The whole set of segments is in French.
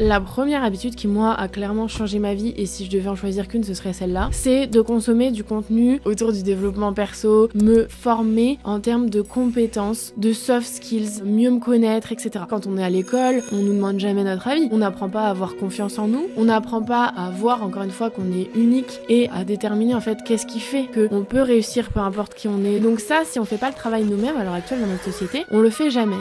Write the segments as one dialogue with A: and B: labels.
A: La première habitude qui moi a clairement changé ma vie, et si je devais en choisir qu'une ce serait celle-là, c'est de consommer du contenu autour du développement perso, me former en termes de compétences, de soft skills, mieux me connaître, etc. Quand on est à l'école, on nous demande jamais notre avis, on n'apprend pas à avoir confiance en nous, on n'apprend pas à voir encore une fois qu'on est unique et à déterminer en fait qu'est-ce qui fait qu'on peut réussir peu importe qui on est. Donc ça, si on fait pas le travail nous-mêmes à l'heure actuelle dans notre société, on le fait jamais.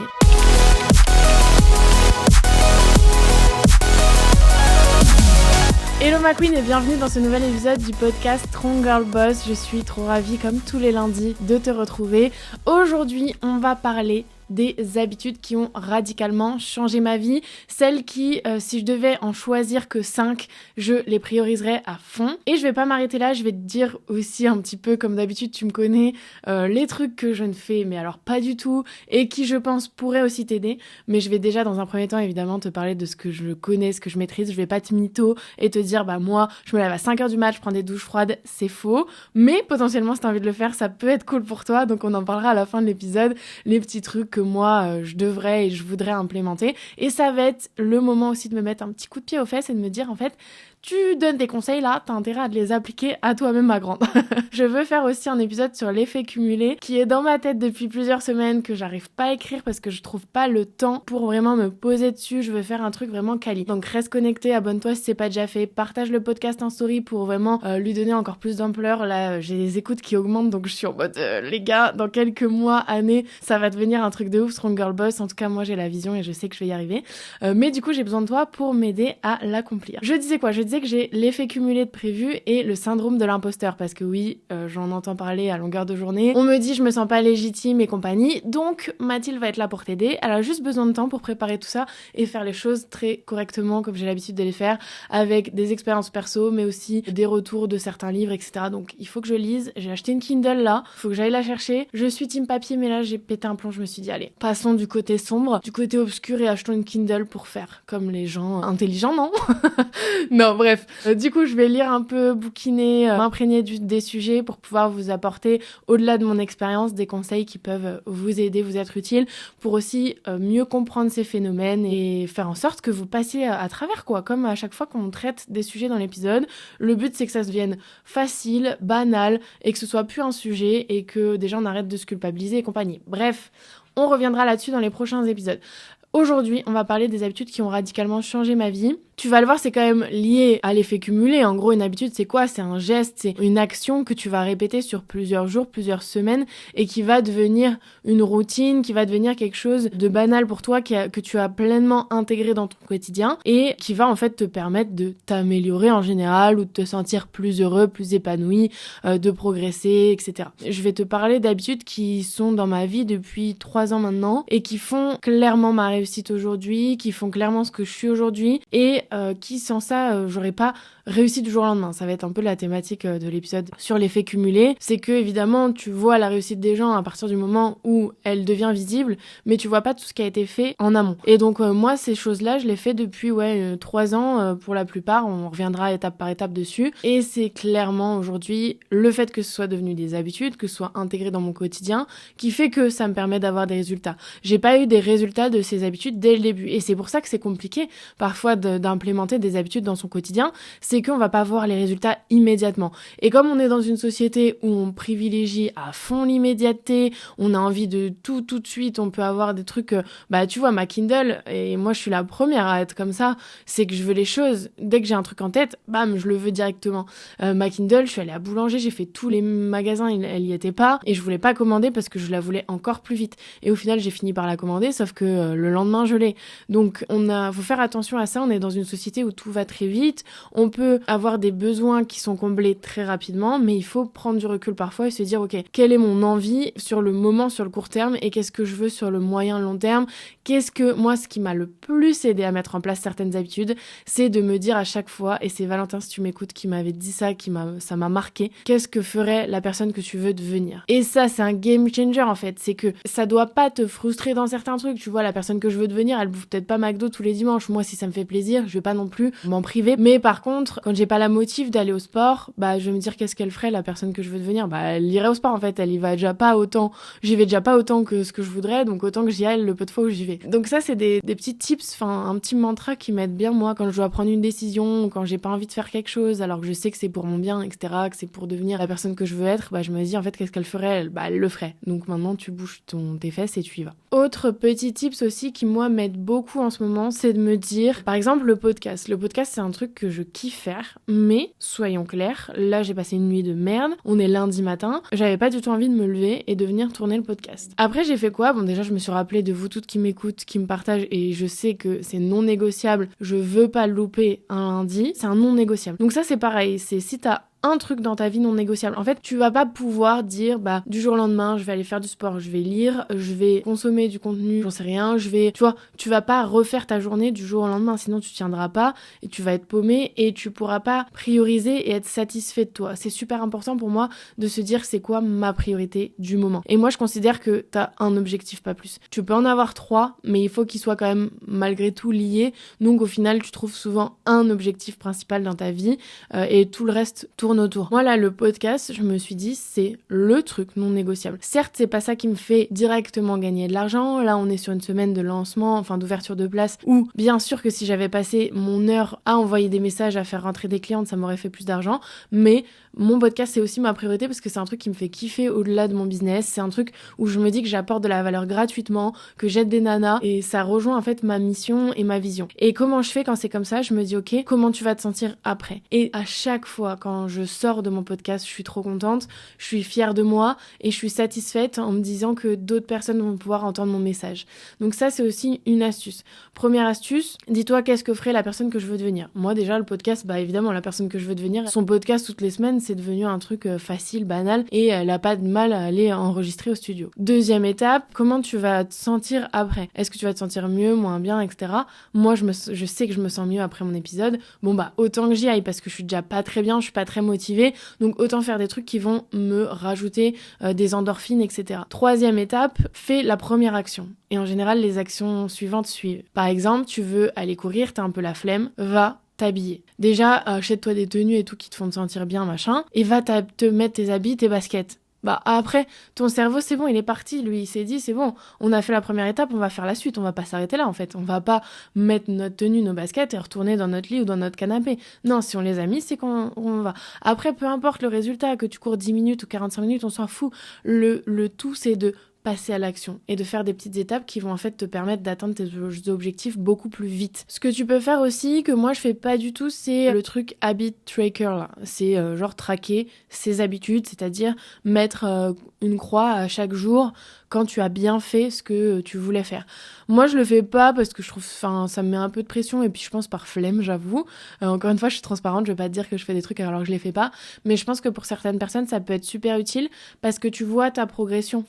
A: Hello ma queen et bienvenue dans ce nouvel épisode du podcast Strong Girl Boss. Je suis trop ravie comme tous les lundis de te retrouver. Aujourd'hui, on va parler des habitudes qui ont radicalement changé ma vie, celles qui, si je devais en choisir que 5, je les prioriserais à fond. Et je vais pas m'arrêter là, je vais te dire aussi un petit peu, comme d'habitude tu me connais, les trucs que je ne fais, mais alors pas du tout, et qui je pense pourraient aussi t'aider. Mais je vais déjà dans un premier temps évidemment te parler de ce que je connais, ce que je maîtrise. Je vais pas te mytho et te dire moi je me lève à 5h du mat, je prends des douches froides, c'est faux. Mais potentiellement si t'as envie de le faire, ça peut être cool pour toi, donc on en parlera à la fin de l'épisode, les petits trucs que moi je devrais et je voudrais implémenter. Et ça va être le moment aussi de me mettre un petit coup de pied aux fesses et de me dire en fait, tu donnes des conseils là, t'as intérêt à les appliquer à toi-même ma grande. Je veux faire aussi un épisode sur l'effet cumulé qui est dans ma tête depuis plusieurs semaines, que j'arrive pas à écrire parce que je trouve pas le temps pour vraiment me poser dessus. Je veux faire un truc vraiment quali. Donc reste connecté, abonne-toi si c'est pas déjà fait, partage le podcast en story pour vraiment lui donner encore plus d'ampleur. Là j'ai des écoutes qui augmentent donc je suis en mode les gars, dans quelques mois, années, ça va devenir un truc de ouf, Strong Girl Boss. En tout cas moi j'ai la vision et je sais que je vais y arriver. Mais du coup j'ai besoin de toi pour m'aider à l'accomplir. Je disais que j'ai l'effet cumulé de prévu et le syndrome de l'imposteur parce que oui, j'en entends parler à longueur de journée. On me dit je me sens pas légitime et compagnie, donc Mathilde va être là pour t'aider. Elle a juste besoin de temps pour préparer tout ça et faire les choses très correctement comme j'ai l'habitude de les faire, avec des expériences perso mais aussi des retours de certains livres, etc. Donc il faut que je lise. J'ai acheté une Kindle là, il faut que j'aille la chercher. Je suis team papier mais là j'ai pété un plomb, je me suis dit allez, passons du côté sombre, du côté obscur et achetons une Kindle pour faire comme les gens intelligents, non? Non, bref. Du coup, je vais lire un peu, bouquiner, m'imprégner des sujets pour pouvoir vous apporter, au-delà de mon expérience, des conseils qui peuvent vous aider, vous être utiles, pour aussi mieux comprendre ces phénomènes et faire en sorte que vous passiez à travers, quoi. Comme à chaque fois qu'on traite des sujets dans l'épisode, le but c'est que ça devienne facile, banal, et que ce soit plus un sujet et que des gens arrêtent de se culpabiliser et compagnie. Bref, on reviendra là-dessus dans les prochains épisodes. Aujourd'hui, on va parler des habitudes qui ont radicalement changé ma vie. Tu vas le voir, c'est quand même lié à l'effet cumulé. En gros, une habitude, c'est quoi? C'est un geste, c'est une action que tu vas répéter sur plusieurs jours, plusieurs semaines et qui va devenir une routine, qui va devenir quelque chose de banal pour toi, que tu as pleinement intégré dans ton quotidien et qui va en fait te permettre de t'améliorer en général ou de te sentir plus heureux, plus épanoui, de progresser, etc. Je vais te parler d'habitudes qui sont dans ma vie depuis 3 ans maintenant et qui font clairement ma réussite aujourd'hui, qui font clairement ce que je suis aujourd'hui et qui sans ça j'aurais pas réussi du jour au lendemain. Ça va être un peu la thématique de l'épisode sur l'effet cumulé. C'est que évidemment tu vois la réussite des gens à partir du moment où elle devient visible, mais tu vois pas tout ce qui a été fait en amont. Et donc moi ces choses-là je les fais depuis 3 ans pour la plupart. On reviendra étape par étape dessus. Et c'est clairement aujourd'hui le fait que ce soit devenu des habitudes, que ce soit intégré dans mon quotidien, qui fait que ça me permet d'avoir des résultats. J'ai pas eu des résultats de ces habitudes dès le début. Et c'est pour ça que c'est compliqué parfois d'implémenter des habitudes dans son quotidien. C'est qu'on va pas voir les résultats immédiatement. Et comme on est dans une société où on privilégie à fond l'immédiateté, on a envie de tout de suite, on peut avoir des trucs, tu vois, ma Kindle, et moi je suis la première à être comme ça, c'est que je veux les choses, dès que j'ai un truc en tête, bam, je le veux directement. Ma Kindle, je suis allée à Boulanger, j'ai fait tous les magasins, elle y était pas, et je voulais pas commander parce que je la voulais encore plus vite. Et au final, j'ai fini par la commander, sauf que le lendemain, je l'ai. Donc, faut faire attention à ça, on est dans une société où tout va très vite, on peut avoir des besoins qui sont comblés très rapidement, mais il faut prendre du recul parfois et se dire ok, quelle est mon envie sur le moment, sur le court terme, et qu'est-ce que je veux sur le moyen long terme. Ce qui m'a le plus aidé à mettre en place certaines habitudes, c'est de me dire à chaque fois, et c'est Valentin si tu m'écoutes qui m'avait dit ça, ça m'a marqué, qu'est-ce que ferait la personne que tu veux devenir. Et ça c'est un game changer en fait, c'est que ça doit pas te frustrer dans certains trucs. Tu vois, la personne que je veux devenir, elle bouffe peut-être pas McDo tous les dimanches. Moi si ça me fait plaisir, je vais pas non plus m'en priver, mais par contre quand j'ai pas la motive d'aller au sport, je vais me dire qu'est-ce qu'elle ferait la personne que je veux devenir. Elle irait au sport en fait, elle y va déjà pas autant, j'y vais déjà pas autant que ce que je voudrais, donc autant que j'y aille le peu de fois où j'y vais. ok. Donc ça, c'est des petits tips, un petit mantra qui m'aide bien, moi, quand je dois prendre une décision, quand j'ai pas envie de faire quelque chose, alors que je sais que c'est pour mon bien, etc., que c'est pour devenir la personne que je veux être, je me dis, en fait, qu'est-ce qu'elle ferait? Elle le ferait. Donc maintenant, tu bouges tes fesses et tu y vas. Autre petit tips aussi qui, moi, m'aide beaucoup en ce moment, c'est de me dire, par exemple, le podcast. Le podcast, c'est un truc que je kiffe faire, mais, soyons clairs, là, j'ai passé une nuit de merde, on est lundi matin, j'avais pas du tout envie de me lever et de venir tourner le podcast. Après, j'ai fait quoi? Bon, déjà, je me suis rappelé de vous toutes qui m'écoutent, qui me partagent, et je sais que c'est non négociable, je veux pas louper un lundi, c'est un non négociable. Donc ça, c'est pareil, c'est si t'as un truc dans ta vie non négociable. En fait, tu vas pas pouvoir dire, du jour au lendemain, je vais aller faire du sport, je vais lire, je vais consommer du contenu, j'en sais rien, tu vas pas refaire ta journée du jour au lendemain, sinon tu tiendras pas et tu vas être paumé et tu pourras pas prioriser et être satisfait de toi. C'est super important pour moi de se dire c'est quoi ma priorité du moment. Et moi, je considère que t'as un objectif, pas plus. Tu peux en avoir 3, mais il faut qu'ils soient quand même malgré tout liés. Donc au final, tu trouves souvent un objectif principal dans ta vie et tout le reste tourne autour. Moi là, le podcast, je me suis dit, c'est le truc non négociable. Certes, c'est pas ça qui me fait directement gagner de l'argent. Là, on est sur une semaine de lancement, d'ouverture de place, où bien sûr que si j'avais passé mon heure à envoyer des messages, à faire rentrer des clientes, ça m'aurait fait plus d'argent. Mais mon podcast, c'est aussi ma priorité parce que c'est un truc qui me fait kiffer au-delà de mon business. C'est un truc où je me dis que j'apporte de la valeur gratuitement, que j'aide des nanas et ça rejoint en fait ma mission et ma vision. Et comment je fais quand c'est comme ça? Je me dis, ok, comment tu vas te sentir après? Et à chaque fois, quand je sors de mon podcast, je suis trop contente, je suis fière de moi et je suis satisfaite en me disant que d'autres personnes vont pouvoir entendre mon message. Donc ça, c'est aussi une astuce. Première astuce, dis-toi qu'est-ce que ferait la personne que je veux devenir. Moi déjà, le podcast, évidemment, la personne que je veux devenir, son podcast toutes les semaines, c'est devenu un truc facile, banal et elle a pas de mal à aller enregistrer au studio. Deuxième étape, comment tu vas te sentir après? Est-ce que tu vas te sentir mieux, moins bien, etc. Moi, je sais que je me sens mieux après mon épisode. Autant que j'y aille parce que je suis déjà pas très bien, je suis pas très motivée, donc autant faire des trucs qui vont me rajouter des endorphines, etc. Troisième étape, fais la première action. Et en général, les actions suivantes suivent. Par exemple, tu veux aller courir, t'as un peu la flemme, va t'habiller. Déjà, achète-toi des tenues et tout qui te font te sentir bien, machin, et va te mettre tes habits, tes baskets. Après, ton cerveau, c'est bon, il est parti, lui, il s'est dit, c'est bon, on a fait la première étape, on va faire la suite, on va pas s'arrêter là, en fait. On va pas mettre notre tenue, nos baskets et retourner dans notre lit ou dans notre canapé. Non, si on les a mis, c'est qu'on va. Après, peu importe le résultat, que tu cours 10 minutes ou 45 minutes, on s'en fout. Le tout, c'est de passer à l'action et de faire des petites étapes qui vont en fait te permettre d'atteindre tes objectifs beaucoup plus vite. Ce que tu peux faire aussi, que moi je fais pas du tout, c'est le truc habit tracker là. C'est traquer ses habitudes, c'est-à-dire mettre une croix à chaque jour quand tu as bien fait ce que tu voulais faire. Moi, je le fais pas parce que je trouve, ça me met un peu de pression et puis je pense par flemme, j'avoue. Encore une fois, je suis transparente, je vais pas te dire que je fais des trucs alors que je les fais pas, mais je pense que pour certaines personnes, ça peut être super utile parce que tu vois ta progression.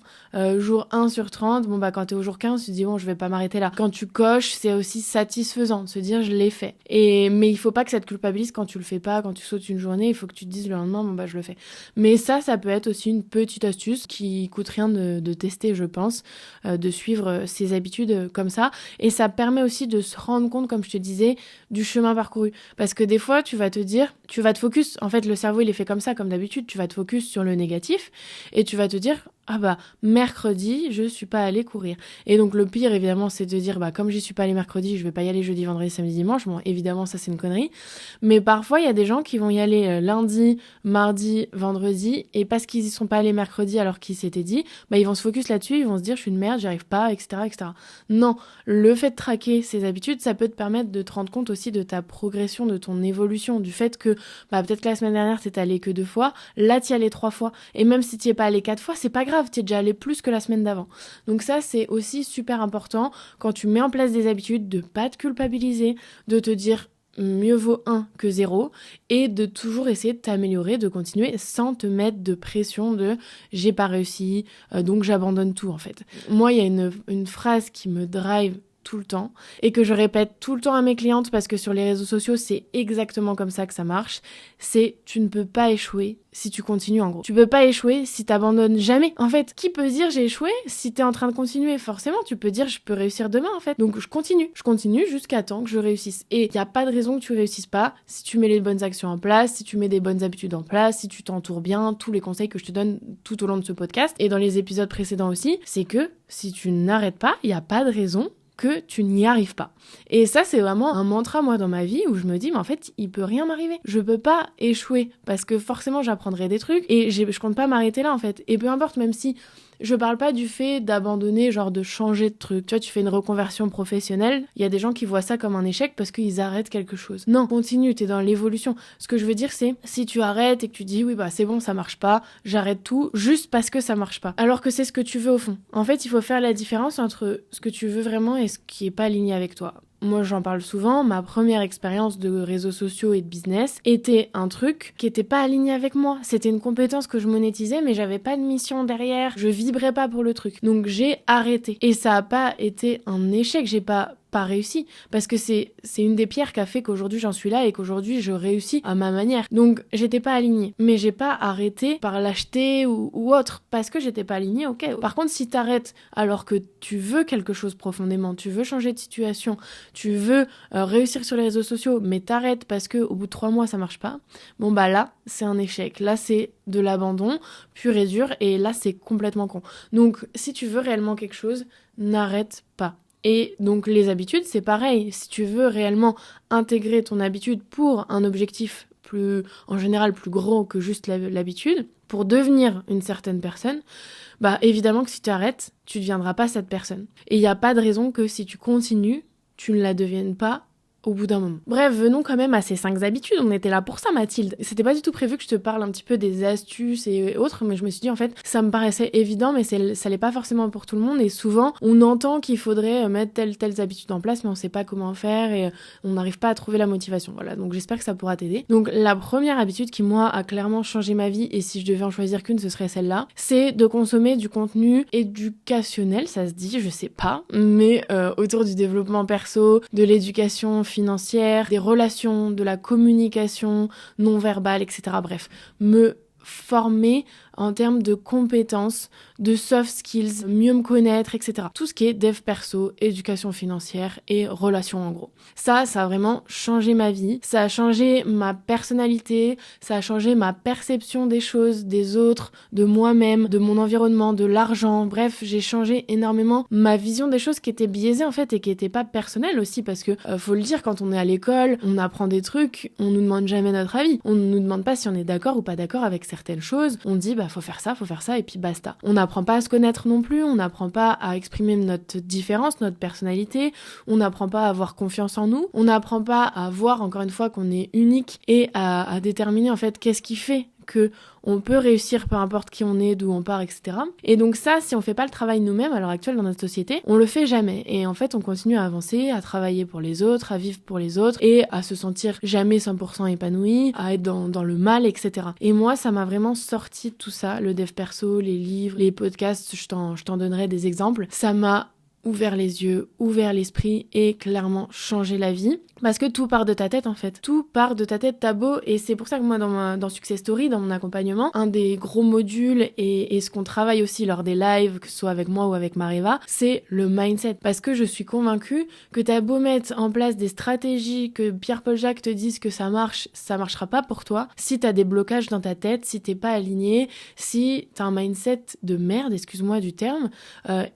A: Jour 1 sur 30, quand t'es au jour 15, tu te dis je vais pas m'arrêter là. Quand tu coches, c'est aussi satisfaisant de se dire je l'ai fait. Mais il faut pas que ça te culpabilise quand tu le fais pas, quand tu sautes une journée, il faut que tu te dises le lendemain, je le fais. Mais ça peut être aussi une petite astuce qui coûte rien de tester, je pense, de suivre ses habitudes comme ça. Et ça permet aussi de se rendre compte, comme je te disais, du chemin parcouru. Parce que des fois, tu vas te focus, en fait, le cerveau, il est fait comme ça, comme d'habitude, tu vas te focus sur le négatif et tu vas te dire mercredi, je suis pas allée courir. Et donc le pire, évidemment, c'est de dire comme j'y suis pas allée mercredi, je vais pas y aller jeudi, vendredi, samedi, dimanche. Bon, évidemment, ça c'est une connerie. Mais parfois, il y a des gens qui vont y aller lundi, mardi, vendredi, et parce qu'ils y sont pas allés mercredi alors qu'ils s'étaient dit, ils vont se focus là-dessus, ils vont se dire je suis une merde, j'y arrive pas, etc., etc. Non, le fait de traquer ses habitudes, ça peut te permettre de te rendre compte aussi de ta progression, de ton évolution, du fait que peut-être que la semaine dernière t'es allé que 2 fois, là t'y allais 3 fois, et même si t'y es pas allé 4 fois, c'est pas grave, t'es déjà allé plus que la semaine d'avant. Donc ça, c'est aussi super important quand tu mets en place des habitudes, de pas te culpabiliser, de te dire mieux vaut 1 que 0 et de toujours essayer de t'améliorer, de continuer sans te mettre de pression de j'ai pas réussi, donc j'abandonne tout en fait. Moi, il y a une phrase qui me drive tout le temps et que je répète tout le temps à mes clientes parce que sur les réseaux sociaux, c'est exactement comme ça que ça marche. C'est tu ne peux pas échouer si tu continues en gros. Tu peux pas échouer si t'abandonnes jamais. En fait, qui peut dire j'ai échoué si t'es en train de continuer? Forcément, tu peux dire je peux réussir demain en fait. Donc je continue jusqu'à temps que je réussisse. Et il y a pas de raison que tu réussisses pas si tu mets les bonnes actions en place, si tu mets des bonnes habitudes en place, si tu t'entoures bien, tous les conseils que je te donne tout au long de ce podcast et dans les épisodes précédents aussi, c'est que si tu n'arrêtes pas, il y a pas de raison que tu n'y arrives pas. Et ça, c'est vraiment un mantra, moi, dans ma vie, où je me dis, mais en fait, il peut rien m'arriver. Je peux pas échouer, parce que forcément, j'apprendrai des trucs, et je compte pas m'arrêter là, en fait. Et peu importe, même si je parle pas du fait d'abandonner, genre de changer de truc. Tu vois, tu fais une reconversion professionnelle, il y a des gens qui voient ça comme un échec parce qu'ils arrêtent quelque chose. Non, continue, t'es dans l'évolution. Ce que je veux dire, c'est, si tu arrêtes et que tu dis, oui, bah c'est bon, ça marche pas, j'arrête tout, juste parce que ça marche pas. Alors que c'est ce que tu veux au fond. En fait, il faut faire la différence entre ce que tu veux vraiment et ce qui est pas aligné avec toi. Moi, j'en parle souvent, ma première expérience de réseaux sociaux et de business était un truc qui était pas aligné avec moi. C'était une compétence que je monétisais, mais j'avais pas de mission derrière. Je vibrais pas pour le truc. Donc, j'ai arrêté. Et ça a pas été un échec. J'ai pas réussi, parce que c'est une des pierres qui a fait qu'aujourd'hui j'en suis là et qu'aujourd'hui je réussis à ma manière. Donc j'étais pas alignée, mais j'ai pas arrêté par lâcheté ou autre, parce que j'étais pas alignée, ok. Par contre, si t'arrêtes alors que tu veux quelque chose profondément, tu veux changer de situation, tu veux réussir sur les réseaux sociaux, mais t'arrêtes parce que au bout de 3 mois ça marche pas, bon bah là c'est un échec, là c'est de l'abandon pur et dur, et là c'est complètement con. Donc si tu veux réellement quelque chose, n'arrête pas. Et donc les habitudes, c'est pareil. Si tu veux réellement intégrer ton habitude pour un objectif en général plus gros que juste l'habitude, pour devenir une certaine personne, bah évidemment que si tu arrêtes, tu ne deviendras pas cette personne. Et il n'y a pas de raison que si tu continues, tu ne la deviennes pas au bout d'un moment. Bref, venons quand même à ces 5 habitudes. On était là pour ça, Mathilde. C'était pas du tout prévu que je te parle un petit peu des astuces et autres, mais je me suis dit, en fait, ça me paraissait évident, mais ça l'est pas forcément pour tout le monde. Et souvent, on entend qu'il faudrait mettre telles habitudes en place, mais on sait pas comment faire et on n'arrive pas à trouver la motivation. Voilà, donc j'espère que ça pourra t'aider. Donc la première habitude qui, moi, a clairement changé ma vie, et si je devais en choisir qu'une, ce serait celle-là, c'est de consommer du contenu éducationnel, ça se dit, je sais pas, mais autour du développement perso, de l'éducation financière, des relations, de la communication non verbale, etc. Bref, me former en termes de compétences, de soft skills, mieux me connaître, etc. Tout ce qui est dev perso, éducation financière et relations en gros. Ça a vraiment changé ma vie, ça a changé ma personnalité, ça a changé ma perception des choses, des autres, de moi-même, de mon environnement, de l'argent. Bref, j'ai changé énormément ma vision des choses qui étaient biaisées en fait et qui étaient pas personnelles aussi, parce que faut le dire, quand on est à l'école, on apprend des trucs, on nous demande jamais notre avis. On nous demande pas si on est d'accord ou pas d'accord avec certaines choses. On dit faut faire ça et puis basta. On n'apprend pas à se connaître non plus, on n'apprend pas à exprimer notre différence, notre personnalité, on n'apprend pas à avoir confiance en nous, on n'apprend pas à voir encore une fois qu'on est unique et à déterminer en fait qu'est-ce qui fait que on peut réussir peu importe qui on est, d'où on part, etc. Et donc ça, si on fait pas le travail nous-mêmes à l'heure actuelle dans notre société, on le fait jamais. Et en fait, on continue à avancer, à travailler pour les autres, à vivre pour les autres et à se sentir jamais 100% épanoui, à être dans le mal, etc. Et moi, ça m'a vraiment sorti de tout ça, le dev perso, les livres, les podcasts, je t'en donnerai des exemples. Ça m'a ouvert les yeux, ouvert l'esprit et clairement changé la vie. Parce que tout part de ta tête en fait. Tout part de ta tête, t'as beau. Et c'est pour ça que moi dans Success Story, dans mon accompagnement, un des gros modules et ce qu'on travaille aussi lors des lives, que ce soit avec moi ou avec Mariva, c'est le mindset. Parce que je suis convaincue que t'as beau mettre en place des stratégies, que Pierre-Paul Jacques te dise que ça marche, ça marchera pas pour toi. Si t'as des blocages dans ta tête, si t'es pas aligné, si t'as un mindset de merde, excuse-moi du terme,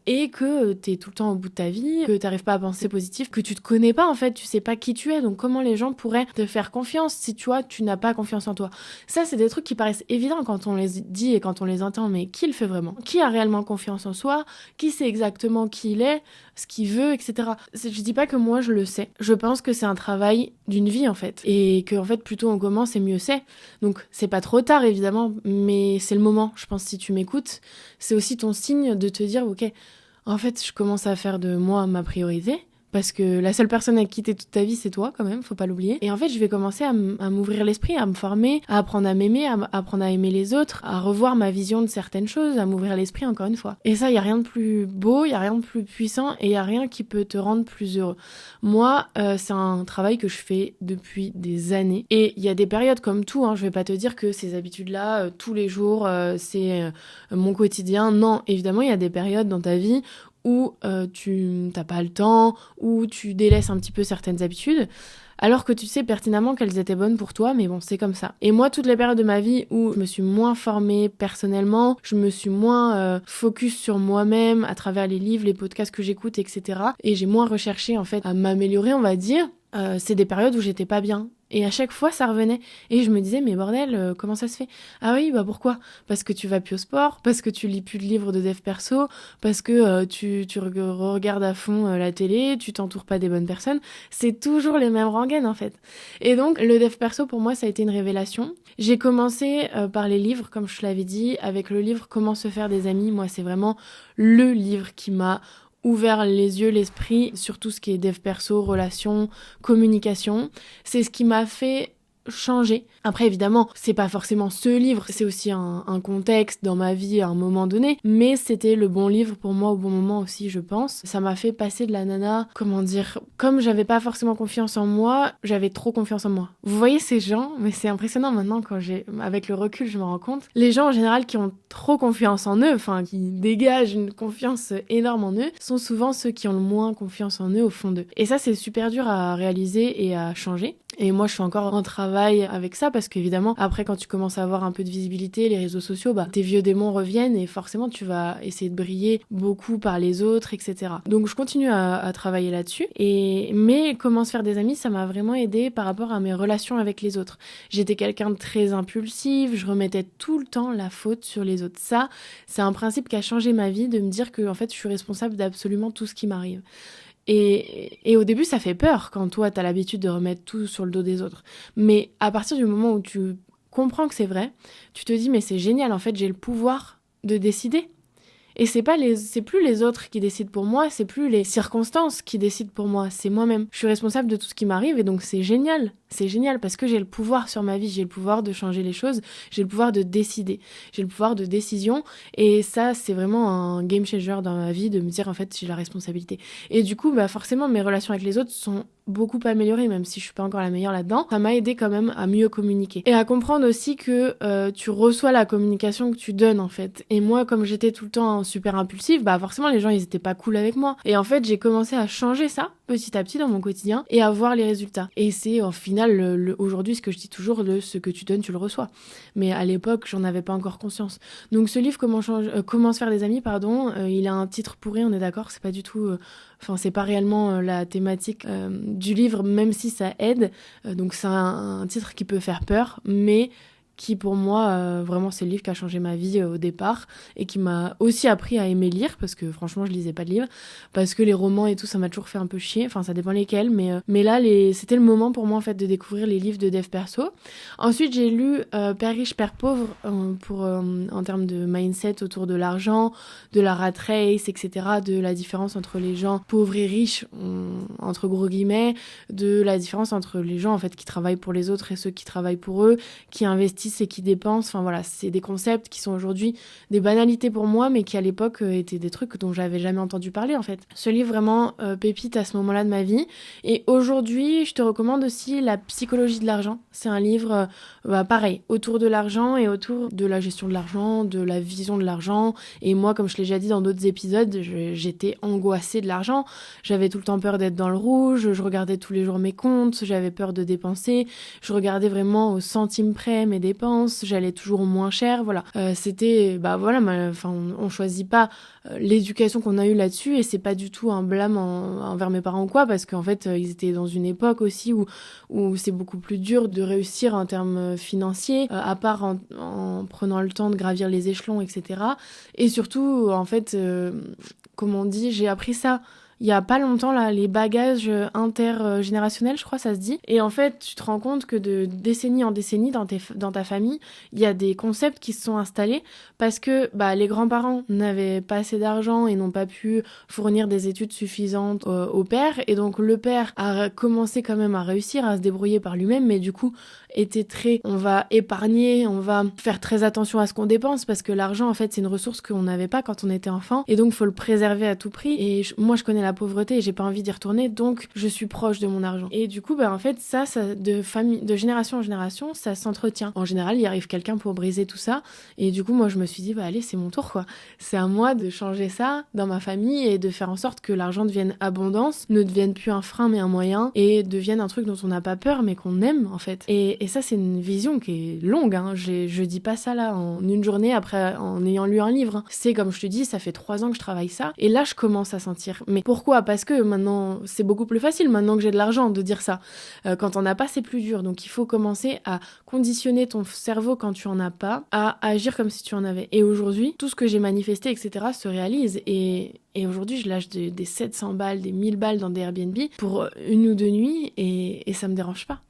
A: et que t'es tout le temps au bout de ta vie, que t'arrives pas à penser positif, que tu te connais pas en fait, tu sais pas qui tu es, donc comment les gens pourraient te faire confiance si tu n'as pas confiance en toi. Ça, c'est des trucs qui paraissent évidents quand on les dit et quand on les entend, mais qui le fait vraiment? Qui a réellement confiance en soi? Qui sait exactement qui il est, ce qu'il veut, etc. Je dis pas que moi je le sais. Je pense que c'est un travail d'une vie en fait, et que en fait plus tôt on commence et mieux c'est. Donc c'est pas trop tard évidemment, mais c'est le moment. Je pense, si tu m'écoutes, c'est aussi ton signe de te dire ok, en fait je commence à faire de moi ma priorité. Parce que la seule personne avec qui t'es toute ta vie, c'est toi quand même, faut pas l'oublier. Et en fait, je vais commencer à m'ouvrir l'esprit, à me former, à apprendre à m'aimer, à apprendre à aimer les autres, à revoir ma vision de certaines choses, à m'ouvrir l'esprit encore une fois. Et ça, y a rien de plus beau, y a rien de plus puissant et y a rien qui peut te rendre plus heureux. Moi, c'est un travail que je fais depuis des années. Et il y a des périodes comme tout, je vais pas te dire que ces habitudes-là, tous les jours, c'est mon quotidien. Non, évidemment, il y a des périodes dans ta vie où tu n'as pas le temps, où tu délaisses un petit peu certaines habitudes. alors que tu sais pertinemment qu'elles étaient bonnes pour toi, mais bon, c'est comme ça. Et moi, toutes les périodes de ma vie où je me suis moins formée personnellement, je me suis moins focus sur moi-même à travers les livres, les podcasts que j'écoute, etc. Et j'ai moins recherché en fait à m'améliorer, on va dire. C'est des périodes où j'étais pas bien. Et à chaque fois, ça revenait. Et je me disais, mais bordel, comment ça se fait? Ah oui, bah pourquoi? Parce que tu vas plus au sport, parce que tu lis plus de livres de dev perso, parce que tu regardes à fond la télé, tu t'entoures pas des bonnes personnes. C'est toujours les mêmes rengaines, en fait. Et donc, le dev perso, pour moi, ça a été une révélation. J'ai commencé par les livres, comme je te l'avais dit, avec le livre Comment se faire des amis. Moi, c'est vraiment le livre qui m'a ouvert les yeux, l'esprit sur tout ce qui est dev perso, relations, communication. C'est ce qui m'a fait changer. Après, évidemment, c'est pas forcément ce livre, c'est aussi un contexte dans ma vie à un moment donné, mais c'était le bon livre pour moi au bon moment aussi, je pense. Ça m'a fait passer de la nana, comment dire, comme j'avais pas forcément confiance en moi, j'avais trop confiance en moi. Vous voyez ces gens, mais c'est impressionnant maintenant avec le recul, je me rends compte. Les gens en général qui ont trop confiance en eux, enfin qui dégagent une confiance énorme en eux, sont souvent ceux qui ont le moins confiance en eux au fond d'eux. Et ça, c'est super dur à réaliser et à changer. Et moi, je suis encore en travail avec ça parce qu'évidemment, après, quand tu commences à avoir un peu de visibilité, les réseaux sociaux, tes vieux démons reviennent et forcément, tu vas essayer de briller beaucoup par les autres, etc. Donc, je continue à travailler là-dessus. Mais comment se faire des amis, ça m'a vraiment aidé par rapport à mes relations avec les autres. J'étais quelqu'un de très impulsif, je remettais tout le temps la faute sur les autres. Ça, c'est un principe qui a changé ma vie, de me dire que, en fait, je suis responsable d'absolument tout ce qui m'arrive. Et au début, ça fait peur quand toi, t'as l'habitude de remettre tout sur le dos des autres. Mais à partir du moment où tu comprends que c'est vrai, tu te dis, mais c'est génial, en fait, j'ai le pouvoir de décider. Et c'est plus les autres qui décident pour moi, c'est plus les circonstances qui décident pour moi, c'est moi-même. Je suis responsable de tout ce qui m'arrive et donc c'est génial. C'est génial parce que j'ai le pouvoir sur ma vie, j'ai le pouvoir de changer les choses, j'ai le pouvoir de décider, j'ai le pouvoir de décision et ça, c'est vraiment un game changer dans ma vie de me dire en fait, j'ai la responsabilité. Et du coup, forcément, mes relations avec les autres sont beaucoup améliorées, même si je suis pas encore la meilleure là-dedans. Ça m'a aidé quand même à mieux communiquer et à comprendre aussi que tu reçois la communication que tu donnes en fait. Et moi, comme j'étais tout le temps super impulsive, forcément les gens ils étaient pas cool avec moi. Et en fait, j'ai commencé à changer ça petit à petit dans mon quotidien et à voir les résultats. Et c'est au final aujourd'hui ce que je dis toujours, ce que tu donnes, tu le reçois. Mais à l'époque, j'en avais pas encore conscience. Donc ce livre, Comment se faire des amis, il a un titre pourri, on est d'accord, c'est pas du tout... c'est pas réellement la thématique du livre, même si ça aide. Donc c'est un titre qui peut faire peur, mais qui pour moi, vraiment c'est le livre qui a changé ma vie au départ et qui m'a aussi appris à aimer lire, parce que franchement je lisais pas de livres, parce que les romans et tout ça m'a toujours fait un peu chier, enfin ça dépend lesquels, mais là c'était le moment pour moi en fait de découvrir les livres de dev perso. Ensuite j'ai lu Père riche, Père pauvre en termes de mindset autour de l'argent, de la rat race, etc., de la différence entre les gens pauvres et riches, entre gros guillemets, de la différence entre les gens en fait qui travaillent pour les autres et ceux qui travaillent pour eux, qui investissent et qui dépensent. Enfin voilà, c'est des concepts qui sont aujourd'hui des banalités pour moi, mais qui à l'époque étaient des trucs dont j'avais jamais entendu parler en fait. Ce livre vraiment pépite à ce moment-là de ma vie. Et aujourd'hui, je te recommande aussi La psychologie de l'argent. C'est un livre pareil, autour de l'argent et autour de la gestion de l'argent, de la vision de l'argent. Et moi, comme je l'ai déjà dit dans d'autres épisodes, j'étais angoissée de l'argent. J'avais tout le temps peur d'être dans le rouge, je regardais tous les jours mes comptes, j'avais peur de dépenser, je regardais vraiment au centime près mes dépenses, j'allais toujours au moins cher, voilà. C'était, on choisit pas l'éducation qu'on a eue là-dessus et c'est pas du tout un blâme envers mes parents ou quoi, parce qu'en fait, ils étaient dans une époque aussi où c'est beaucoup plus dur de réussir en termes financiers, à part en prenant le temps de gravir les échelons, etc. Et surtout, en fait, comme on dit, j'ai appris ça il y a pas longtemps, là, les bagages intergénérationnels, je crois, ça se dit. Et en fait, tu te rends compte que de décennie en décennie, dans ta famille, il y a des concepts qui se sont installés parce que les grands-parents n'avaient pas assez d'argent et n'ont pas pu fournir des études suffisantes au père. Et donc, le père a commencé quand même à réussir, à se débrouiller par lui-même, mais du coup, était on va épargner, on va faire très attention à ce qu'on dépense parce que l'argent, en fait, c'est une ressource qu'on n'avait pas quand on était enfant. Et donc, il faut le préserver à tout prix. Et moi, je connais la la pauvreté et j'ai pas envie d'y retourner, donc je suis proche de mon argent. Et du coup, en fait, ça de génération en génération, ça s'entretient. En général, il arrive quelqu'un pour briser tout ça. Et du coup, moi, je me suis dit, allez, c'est mon tour, quoi. C'est à moi de changer ça dans ma famille et de faire en sorte que l'argent devienne abondance, ne devienne plus un frein mais un moyen, et devienne un truc dont on n'a pas peur mais qu'on aime, en fait. Et ça, c'est une vision qui est longue, hein. Je dis pas ça là en une journée après en ayant lu un livre, hein. C'est comme je te dis, ça fait 3 ans que je travaille ça, et là, je commence à sentir. Mais pourquoi ? Parce que maintenant, c'est beaucoup plus facile, maintenant que j'ai de l'argent, de dire ça. Quand on n'a pas, c'est plus dur. Donc, il faut commencer à conditionner ton cerveau quand tu en as pas, à agir comme si tu en avais. Et aujourd'hui, tout ce que j'ai manifesté, etc., se réalise. Et aujourd'hui, je lâche des 700 balles, des 1000 balles dans des Airbnb pour 1 ou 2 nuits, et ça me dérange pas.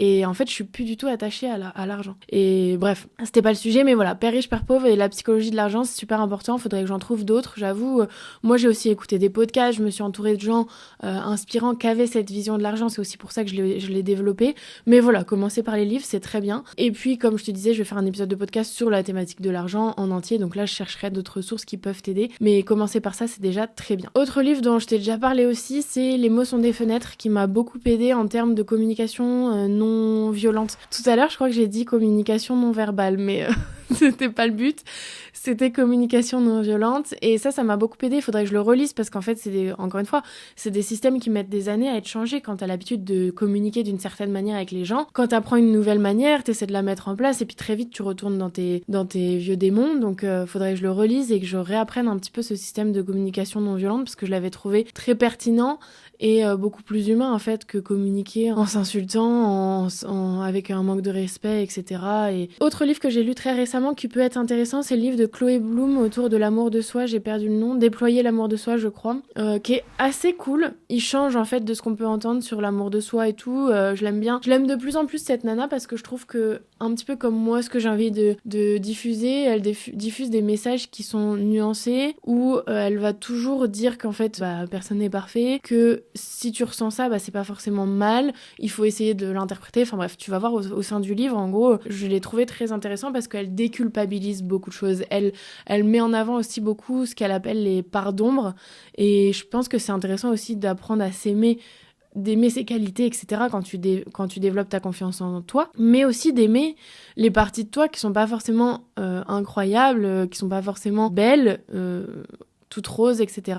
A: Et en fait, je suis plus du tout attachée à l'argent. Et bref, c'était pas le sujet, mais voilà, père riche, père pauvre et la psychologie de l'argent, c'est super important. Faudrait que j'en trouve d'autres, j'avoue. Moi, j'ai aussi écouté des podcasts, je me suis entourée de gens inspirants qui avaient cette vision de l'argent. C'est aussi pour ça que je l'ai développée. Mais voilà, commencer par les livres, c'est très bien. Et puis, comme je te disais, je vais faire un épisode de podcast sur la thématique de l'argent en entier. Donc là, je chercherai d'autres sources qui peuvent t'aider. Mais commencer par ça, c'est déjà très bien. Autre livre dont je t'ai déjà parlé aussi, c'est Les mots sont des fenêtres, qui m'a beaucoup aidé en termes de communication non violente. Tout à l'heure, je crois que j'ai dit communication non verbale, mais c'était pas le but. C'était communication non violente, et ça m'a beaucoup aidé. Il faudrait que je le relise parce qu'en fait, encore une fois, c'est des systèmes qui mettent des années à être changés quand t'as l'habitude de communiquer d'une certaine manière avec les gens. Quand t'apprends une nouvelle manière, t'essaies de la mettre en place et puis très vite tu retournes dans tes vieux démons. Donc faudrait que je le relise et que je réapprenne un petit peu ce système de communication non violente parce que je l'avais trouvé très pertinent et beaucoup plus humain en fait que communiquer en s'insultant, avec un manque de respect, etc. Et autre livre que j'ai lu très récemment qui peut être intéressant, c'est le livre de Chloé Bloom autour de l'amour de soi, j'ai perdu le nom, Déployer l'amour de soi je crois, qui est assez cool. Il change en fait de ce qu'on peut entendre sur l'amour de soi et tout, je l'aime bien. Je l'aime de plus en plus cette nana parce que je trouve que, un petit peu comme moi, ce que j'ai envie de diffuser, elle diffuse des messages qui sont nuancés, où elle va toujours dire qu'en fait personne n'est parfait, que si tu ressens ça, c'est pas forcément mal, il faut essayer de l'interpréter, enfin bref, tu vas voir au sein du livre, en gros, je l'ai trouvé très intéressant parce qu'elle déculpabilise beaucoup de choses, elle met en avant aussi beaucoup ce qu'elle appelle les parts d'ombre, et je pense que c'est intéressant aussi d'apprendre à s'aimer, d'aimer ses qualités, etc. quand tu développes ta confiance en toi, mais aussi d'aimer les parties de toi qui sont pas forcément incroyables, qui sont pas forcément belles, toute rose, etc.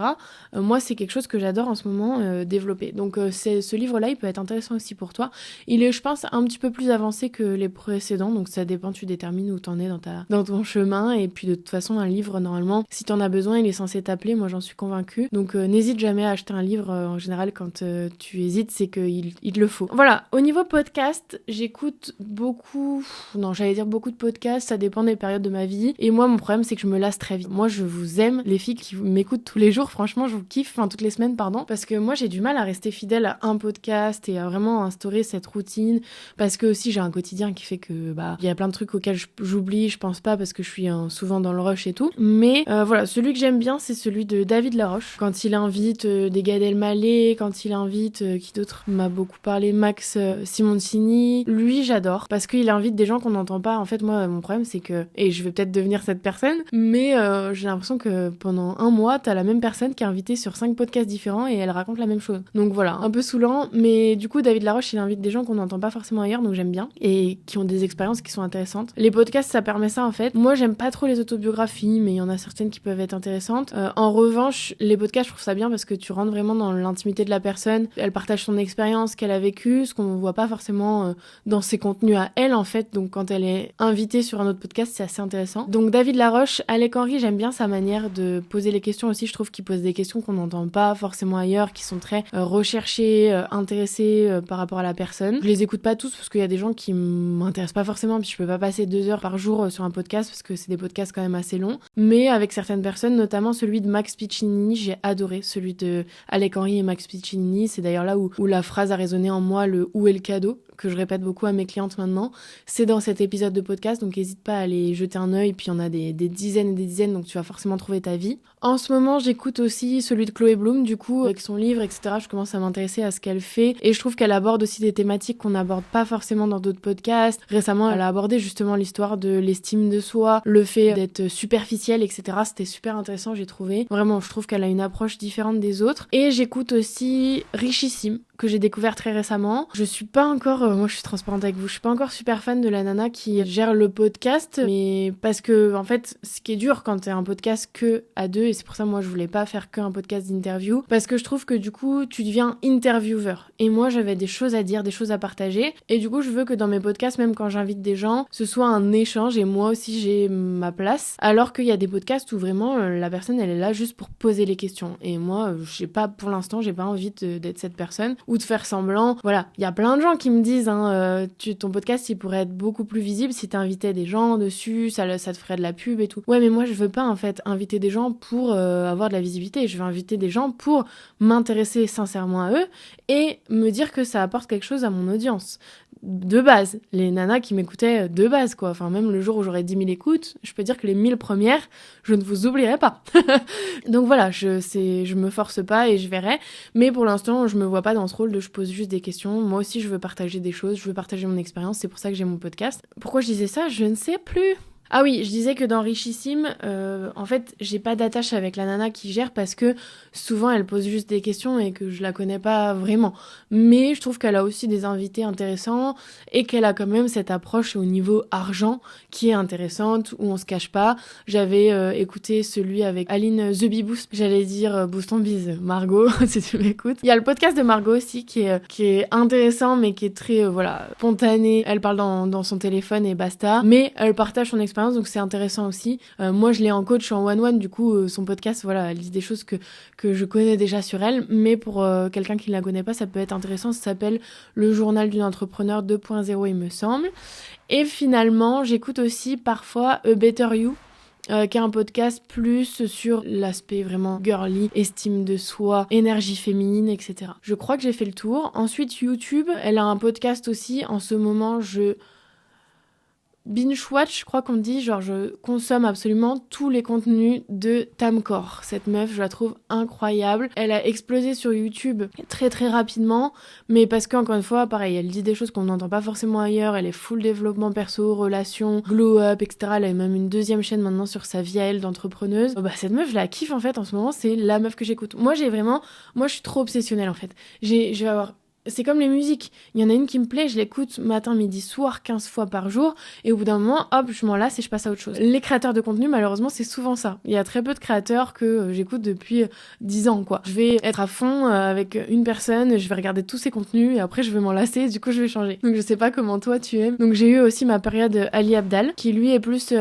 A: Moi, c'est quelque chose que j'adore en ce moment développer. Donc, ce livre-là, il peut être intéressant aussi pour toi. Il est, je pense, un petit peu plus avancé que les précédents, donc ça dépend, tu détermines où t'en es dans ton chemin. Et puis, de toute façon, un livre, normalement, si t'en as besoin, il est censé t'appeler. Moi, j'en suis convaincue. Donc, n'hésite jamais à acheter un livre. En général, quand tu hésites, c'est qu'il le faut. Voilà. Au niveau podcast, j'écoute beaucoup... Non, j'allais dire beaucoup de podcasts. Ça dépend des périodes de ma vie. Et moi, mon problème, c'est que je me lasse très vite. Moi, je vous aime, les filles qui m'écoutent tous les jours, franchement je vous kiffe, toutes les semaines parce que moi j'ai du mal à rester fidèle à un podcast et à vraiment instaurer cette routine, parce que aussi j'ai un quotidien qui fait que il y a plein de trucs auxquels j'oublie, je pense pas parce que je suis souvent dans le rush et tout, mais voilà, celui que j'aime bien c'est celui de David Laroche, quand il invite des Gad Elmaleh, quand il invite qui d'autre m'a beaucoup parlé, Max Simoncini, lui j'adore parce qu'il invite des gens qu'on n'entend pas. En fait moi mon problème c'est que, et je vais peut-être devenir cette personne, mais j'ai l'impression que pendant un mois, t'as la même personne qui est invitée sur 5 podcasts différents et elle raconte la même chose. Donc voilà, un peu saoulant, mais du coup, David Laroche, il invite des gens qu'on n'entend pas forcément ailleurs, donc j'aime bien, et qui ont des expériences qui sont intéressantes. Les podcasts, ça permet ça en fait. Moi, j'aime pas trop les autobiographies, mais il y en a certaines qui peuvent être intéressantes. En revanche, les podcasts, je trouve ça bien parce que tu rentres vraiment dans l'intimité de la personne. Elle partage son expérience qu'elle a vécue, ce qu'on voit pas forcément dans ses contenus à elle en fait. Donc quand elle est invitée sur un autre podcast, c'est assez intéressant. Donc David Laroche, Alec Henry, j'aime bien sa manière de poser les questions aussi, je trouve qu'il pose des questions qu'on n'entend pas forcément ailleurs, qui sont très recherchées, intéressées par rapport à la personne. Je les écoute pas tous parce qu'il y a des gens qui m'intéressent pas forcément, puis je peux pas passer 2 heures par jour sur un podcast parce que c'est des podcasts quand même assez longs, mais avec certaines personnes, notamment celui de Max Piccinini, j'ai adoré celui de Alec Henry et Max Piccinini. C'est d'ailleurs là où la phrase a résonné en moi, le où est le cadeau, que je répète beaucoup à mes clientes maintenant. C'est dans cet épisode de podcast, donc n'hésite pas à aller jeter un œil, puis il y en a des dizaines et des dizaines, donc tu vas forcément trouver ta vie. En ce moment, j'écoute aussi celui de Chloé Bloom, du coup, avec son livre, etc. Je commence à m'intéresser à ce qu'elle fait et je trouve qu'elle aborde aussi des thématiques qu'on n'aborde pas forcément dans d'autres podcasts. Récemment, elle a abordé justement l'histoire de l'estime de soi, le fait d'être superficiel, etc. C'était super intéressant, j'ai trouvé. Vraiment, je trouve qu'elle a une approche différente des autres. Et j'écoute aussi Richissime, que j'ai découvert très récemment. Je suis pas encore, moi je suis transparente avec vous, je suis pas encore super fan de la nana qui gère le podcast, mais parce que en fait, ce qui est dur quand t'es un podcast que à deux, et c'est pour ça moi je voulais pas faire qu'un podcast d'interview, parce que je trouve que du coup tu deviens intervieweur. Et moi j'avais des choses à dire, des choses à partager, et du coup je veux que dans mes podcasts, même quand j'invite des gens, ce soit un échange et moi aussi j'ai ma place, alors qu'il y a des podcasts où vraiment la personne elle est là juste pour poser les questions. Et moi, pour l'instant, j'ai pas envie d'être cette personne ou de faire semblant. Voilà, il y a plein de gens qui me disent ton podcast il pourrait être beaucoup plus visible si t'invitais des gens dessus, ça te ferait de la pub et tout. Ouais, mais moi je veux pas en fait inviter des gens pour avoir de la visibilité, je veux inviter des gens pour m'intéresser sincèrement à eux et me dire que ça apporte quelque chose à mon audience. De base, les nanas qui m'écoutaient de base quoi, enfin même le jour où j'aurai 10 000 écoutes, je peux dire que les 1000 premières, je ne vous oublierai pas. Donc voilà, je me force pas et je verrai, mais pour l'instant je me vois pas dans ce rôle de je pose juste des questions, moi aussi je veux partager des choses, je veux partager mon expérience, c'est pour ça que j'ai mon podcast. Pourquoi je disais ça, je ne sais plus. Ah oui, je disais que dans Richissime, en fait, j'ai pas d'attache avec la nana qui gère parce que souvent elle pose juste des questions et que je la connais pas vraiment. Mais je trouve qu'elle a aussi des invités intéressants et qu'elle a quand même cette approche au niveau argent qui est intéressante, où on se cache pas. J'avais écouté celui avec Aline The Bee Boost, j'allais dire Boost en bise, Margot, si tu m'écoutes. Il y a le podcast de Margot aussi qui est intéressant mais qui est très spontané. Elle parle dans son téléphone et basta, mais elle partage son expérience, donc c'est intéressant aussi. Moi je l'ai en coach en one-one, du coup son podcast, voilà, elle dit des choses que je connais déjà sur elle, mais pour quelqu'un qui ne la connaît pas, ça peut être intéressant. Ça s'appelle Le journal d'une entrepreneur 2.0 il me semble. Et finalement j'écoute aussi parfois A Better You, qui est un podcast plus sur l'aspect vraiment girly, estime de soi, énergie féminine, etc. Je crois que j'ai fait le tour. Ensuite YouTube, elle a un podcast aussi. En ce moment binge-watch, je crois qu'on dit, genre je consomme absolument tous les contenus de Tamkor. Cette meuf, je la trouve incroyable. Elle a explosé sur YouTube très très rapidement, mais parce qu'encore une fois, pareil, elle dit des choses qu'on n'entend pas forcément ailleurs, elle est full développement perso, relations, glow up, etc. Elle a même une deuxième chaîne maintenant sur sa vie à elle d'entrepreneuse. Cette meuf, je la kiffe en fait en ce moment, c'est la meuf que j'écoute. Moi je suis trop obsessionnelle en fait. Je vais avoir... C'est comme les musiques, il y en a une qui me plaît, je l'écoute matin, midi, soir, 15 fois par jour, et au bout d'un moment, hop, je m'en lasse et je passe à autre chose. Les créateurs de contenu, malheureusement, c'est souvent ça. Il y a très peu de créateurs que j'écoute depuis 10 ans, quoi. Je vais être à fond avec une personne, je vais regarder tous ses contenus, et après je vais m'en lasser, et du coup je vais changer. Donc je sais pas comment toi tu aimes. Donc j'ai eu aussi ma période Ali Abdaal, qui lui est plus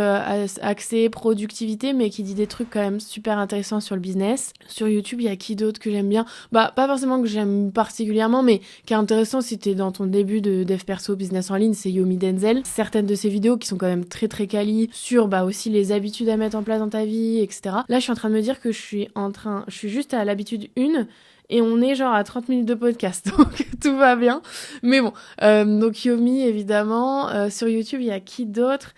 A: axé productivité, mais qui dit des trucs quand même super intéressants sur le business. Sur YouTube, il y a qui d'autre que j'aime bien ? Pas forcément que j'aime particulièrement, mais qui est intéressant si t'es dans ton début de dev perso business en ligne, c'est Yomi Denzel. Certaines de ses vidéos qui sont quand même très très quali sur aussi les habitudes à mettre en place dans ta vie, etc. Là je suis en train de me dire que je suis juste à l'habitude 1 et on est genre à 30 minutes de podcast, donc tout va bien. Mais bon, donc Yomi évidemment, sur YouTube il y a qui d'autre ?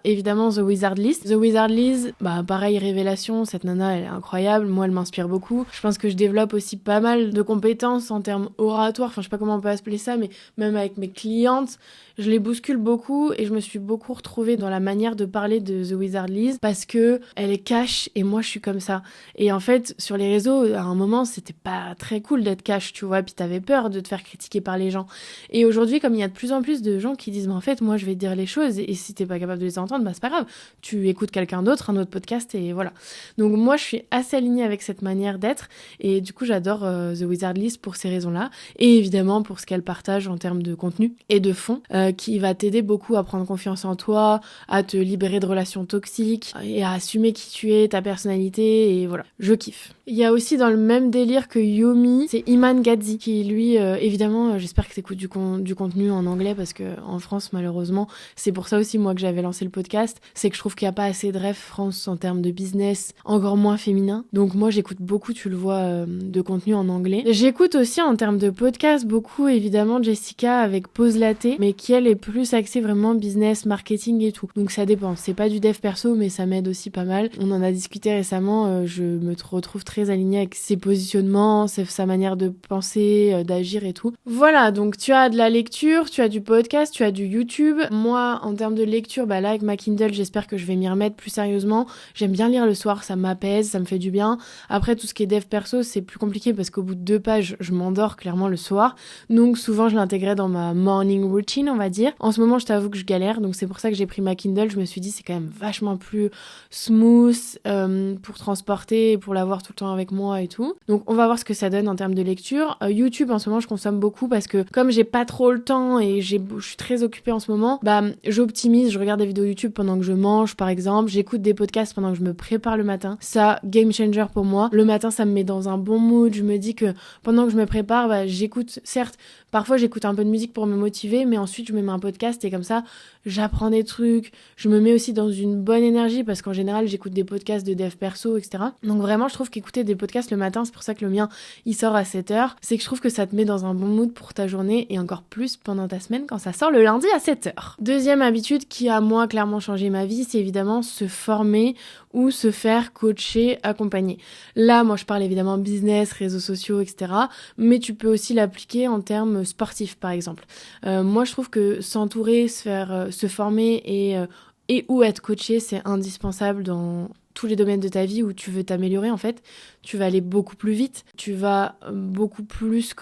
A: Évidemment The Wizard List. The Wizard List, pareil, révélation, cette nana elle est incroyable, moi elle m'inspire beaucoup. Je pense que je développe aussi pas mal de compétences en termes oratoires, enfin je sais pas comment on peut appeler ça, mais même avec mes clientes, je les bouscule beaucoup et je me suis beaucoup retrouvée dans la manière de parler de The Wizard List parce que elle est cash et moi je suis comme ça. Et en fait, sur les réseaux, à un moment, c'était pas très cool d'être cash, tu vois, puis t'avais peur de te faire critiquer par les gens. Et aujourd'hui, comme il y a de plus en plus de gens qui disent, en fait, moi, je vais te dire les choses et si t'es pas capable de les entendre, c'est pas grave. Tu écoutes quelqu'un d'autre, un autre podcast et voilà. Donc moi, je suis assez alignée avec cette manière d'être et du coup, j'adore The Wizard List pour ces raisons-là et évidemment pour ce qu'elle partage en termes de contenu et de fond, qui va t'aider beaucoup à prendre confiance en toi, à te libérer de relations toxiques et à assumer qui tu es, ta personnalité et voilà. Je kiffe. Il y a aussi dans le même délire que Yomi, c'est Iman Gadzi qui lui, évidemment, j'espère que t'écoutes du contenu en anglais parce que en France, malheureusement, c'est pour ça aussi moi que j'avais lancé le podcast, c'est que je trouve qu'il n'y a pas assez de ref France en termes de business, encore moins féminin. Donc moi j'écoute beaucoup, tu le vois, de contenu en anglais. J'écoute aussi en termes de podcast beaucoup évidemment Jessica avec Pause Latte, mais qui elle est plus axée vraiment business, marketing et tout. Donc ça dépend, c'est pas du dev perso mais ça m'aide aussi pas mal. On en a discuté récemment, je me retrouve très alignée avec ses positionnements, sa manière de penser, d'agir et tout. Voilà, donc tu as de la lecture, tu as du podcast, tu as du YouTube. Moi en termes de lecture, là avec ma Kindle j'espère que je vais m'y remettre plus sérieusement. J'aime bien lire le soir, ça m'apaise, ça me fait du bien. Après tout ce qui est dev perso c'est plus compliqué parce qu'au bout de 2 pages je m'endors clairement le soir. Donc souvent je l'intégrais dans ma morning routine on va dire. En ce moment je t'avoue que je galère donc c'est pour ça que j'ai pris ma Kindle. Je me suis dit c'est quand même vachement plus smooth pour transporter, pour l'avoir tout le temps avec moi et tout. Donc on va voir ce que ça donne en termes de lecture. YouTube en ce moment je consomme beaucoup parce que comme j'ai pas trop le temps et je suis très occupée en ce moment, j'optimise, je regarde des vidéos YouTube pendant que je mange par exemple, j'écoute des podcasts pendant que je me prépare le matin. Ça, game changer pour moi. Le matin ça me met dans un bon mood, je me dis que pendant que je me prépare, j'écoute, certes, parfois j'écoute un peu de musique pour me motiver, mais ensuite je me mets un podcast et comme ça j'apprends des trucs, je me mets aussi dans une bonne énergie parce qu'en général j'écoute des podcasts de dev perso, etc. Donc vraiment je trouve qu'écouter des podcasts le matin, c'est pour ça que le mien il sort à 7h, c'est que je trouve que ça te met dans un bon mood pour ta journée et encore plus pendant ta semaine quand ça sort le lundi à 7h. Deuxième habitude qui a moi clairement changé ma vie, c'est évidemment se former ou se faire coacher, accompagner. Là, moi je parle évidemment business, réseaux sociaux, etc. Mais tu peux aussi l'appliquer en termes sportifs par exemple. Moi je trouve que s'entourer, se former et ou être coaché, c'est indispensable dans tous les domaines de ta vie où tu veux t'améliorer en fait. Tu vas aller beaucoup plus vite, tu vas beaucoup plus,